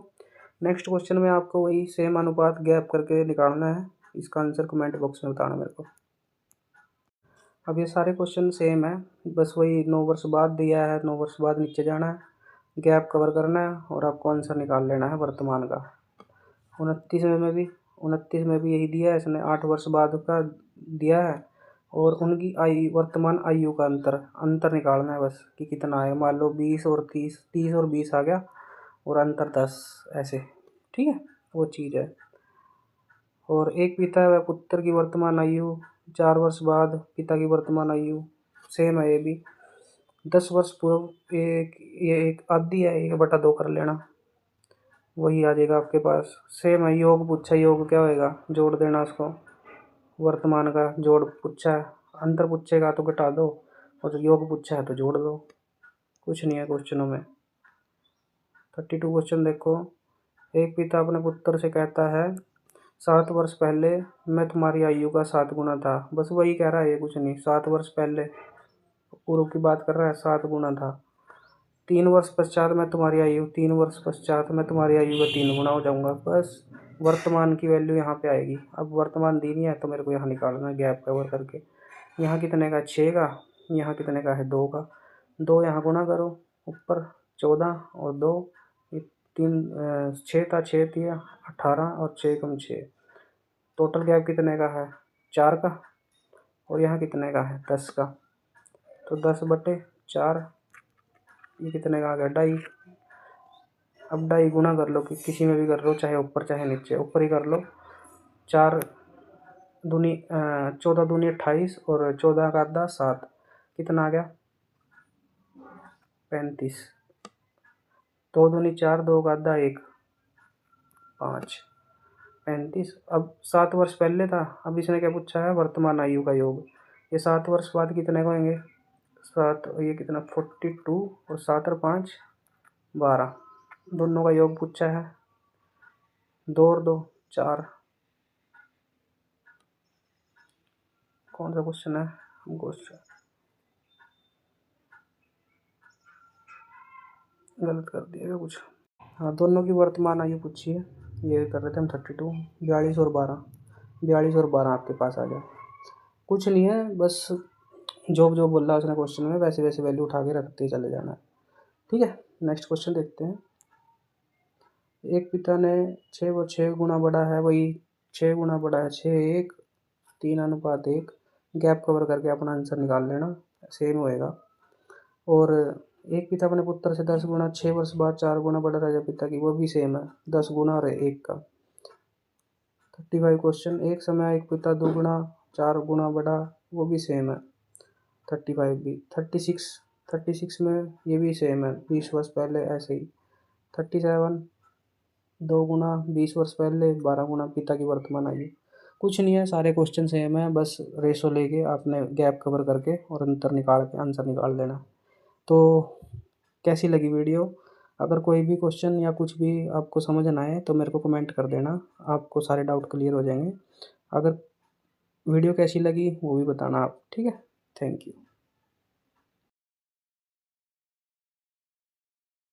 नेक्स्ट क्वेश्चन में आपको वही सेम अनुपात गैप करके निकालना है। इसका आंसर कमेंट बॉक्स में बताना मेरे को। अब ये सारे क्वेश्चन सेम है, बस वही 9 वर्ष बाद दिया है, 9 वर्ष बाद नीचे जाना है, गैप कवर करना है और आपको आंसर निकाल लेना है वर्तमान का। 29 में भी यही दिया है इसने, 8 वर्ष बाद का दिया है और उनकी आयु, वर्तमान आयु का अंतर निकालना है बस कि कितना आएगा। मान लो 20 और 30, 30 और 20 आ गया और अंतर 10, ऐसे, ठीक है, वो चीज़ है। और एक पिता व पुत्र की वर्तमान आयु, 4 वर्ष बाद पिता की वर्तमान आयु, सेम है ये भी। 10 वर्ष पूर्व ये एक आधी है, 1/2 कर लेना, वही आ जाएगा आपके पास। सेम है, योग पूछा, योग क्या होएगा? जोड़ देना उसको, वर्तमान का जोड़ पूछा है, अंतर पूछेगा तो घटा दो और जो योग पूछा है तो जोड़ दो, कुछ नहीं है क्वेश्चनों में। 32 क्वेश्चन देखो। एक पिता अपने पुत्र से कहता है 7 वर्ष पहले मैं तुम्हारी आयु का 7 गुना था। बस वही कह रहा है, ये कुछ नहीं। 7 वर्ष पहले पूर्व की बात कर रहा है, 7 गुना था। 3 वर्ष पश्चात मैं तुम्हारी आयु, 3 वर्ष पश्चात मैं तुम्हारी आयु का 3 गुना हो जाऊंगा। बस वर्तमान की वैल्यू यहाँ पे आएगी। अब वर्तमान दी नहीं है तो मेरे को यहाँ निकालना है गैप कवर करके। यहाँ कितने का? 6 का। यहाँ कितने का है? 2 का। 2 यहाँ गुणा करो, ऊपर 14 और 2, 6 था, 6 दिया 18 और 6 कम 6, टोटल गैप कितने का है? 4 का। और यहाँ कितने का है? 10 का। तो 10/4, ये कितने का आ गया? 2.5। अब 2.5 गुना कर लो, कि किसी में भी कर लो, चाहे ऊपर चाहे नीचे, ऊपर ही कर लो। 4 दूनी 14 दूनी 28 और 14 का आधा 7, कितना आ गया? 35। 2 दूनी 4, 2 का आधा 1, 5, 35। अब 7 वर्ष पहले था, अब इसने क्या पूछा है? वर्तमान आयु का योग। ये 7 वर्ष बाद कितने को होंगे? 7 ये कितना 42 और 7 और 5 12, दोनों का योग पूछा है। 2 और 2 4। कौन सा क्वेश्चन है क्वेश्चन गलत कर दिया क्या कुछ? हाँ, दोनों की वर्तमान आयु पूछी है, ये कर रहे थे हम 32। 42 और 12, 42 और 12 आपके पास आ जाए। कुछ नहीं है, बस जो जो बोल रहा है उसने क्वेश्चन में वैसे वैसे वैल्यू उठा के रखते चले जाना है। ठीक है, नेक्स्ट क्वेश्चन देखते हैं। एक पिता ने 6 व 6 गुना बड़ा है, वही 6 गुना बड़ा है 6 1 3:1 गैप कवर करके अपना आंसर निकाल लेना, सेम होएगा। और एक पिता अपने पुत्र से 10 गुना 6 वर्ष बाद 4 गुना बड़ा राजा पिता की, वो भी सेम है 10 गुना और 1 का। 35 क्वेश्चन, एक समय एक पिता 2 गुना 4 गुना बड़ा, वो भी सेम है। 35 भी। 36 में ये भी सेम है 20 वर्ष पहले ऐसे ही। 37 2 गुना 20 वर्ष पहले 12 गुना पिता की वर्तमान आयु। कुछ नहीं है, सारे क्वेश्चन सेम है, बस रेशो लेके आपने गैप कवर करके और अंतर निकाल के आंसर निकाल लेना। तो कैसी लगी वीडियो? अगर कोई भी क्वेश्चन या कुछ भी आपको समझ ना आए तो मेरे को कमेंट कर देना, आपको सारे डाउट क्लियर हो जाएंगे। अगर वीडियो कैसी लगी वो भी बताना आप, ठीक है। Thank you.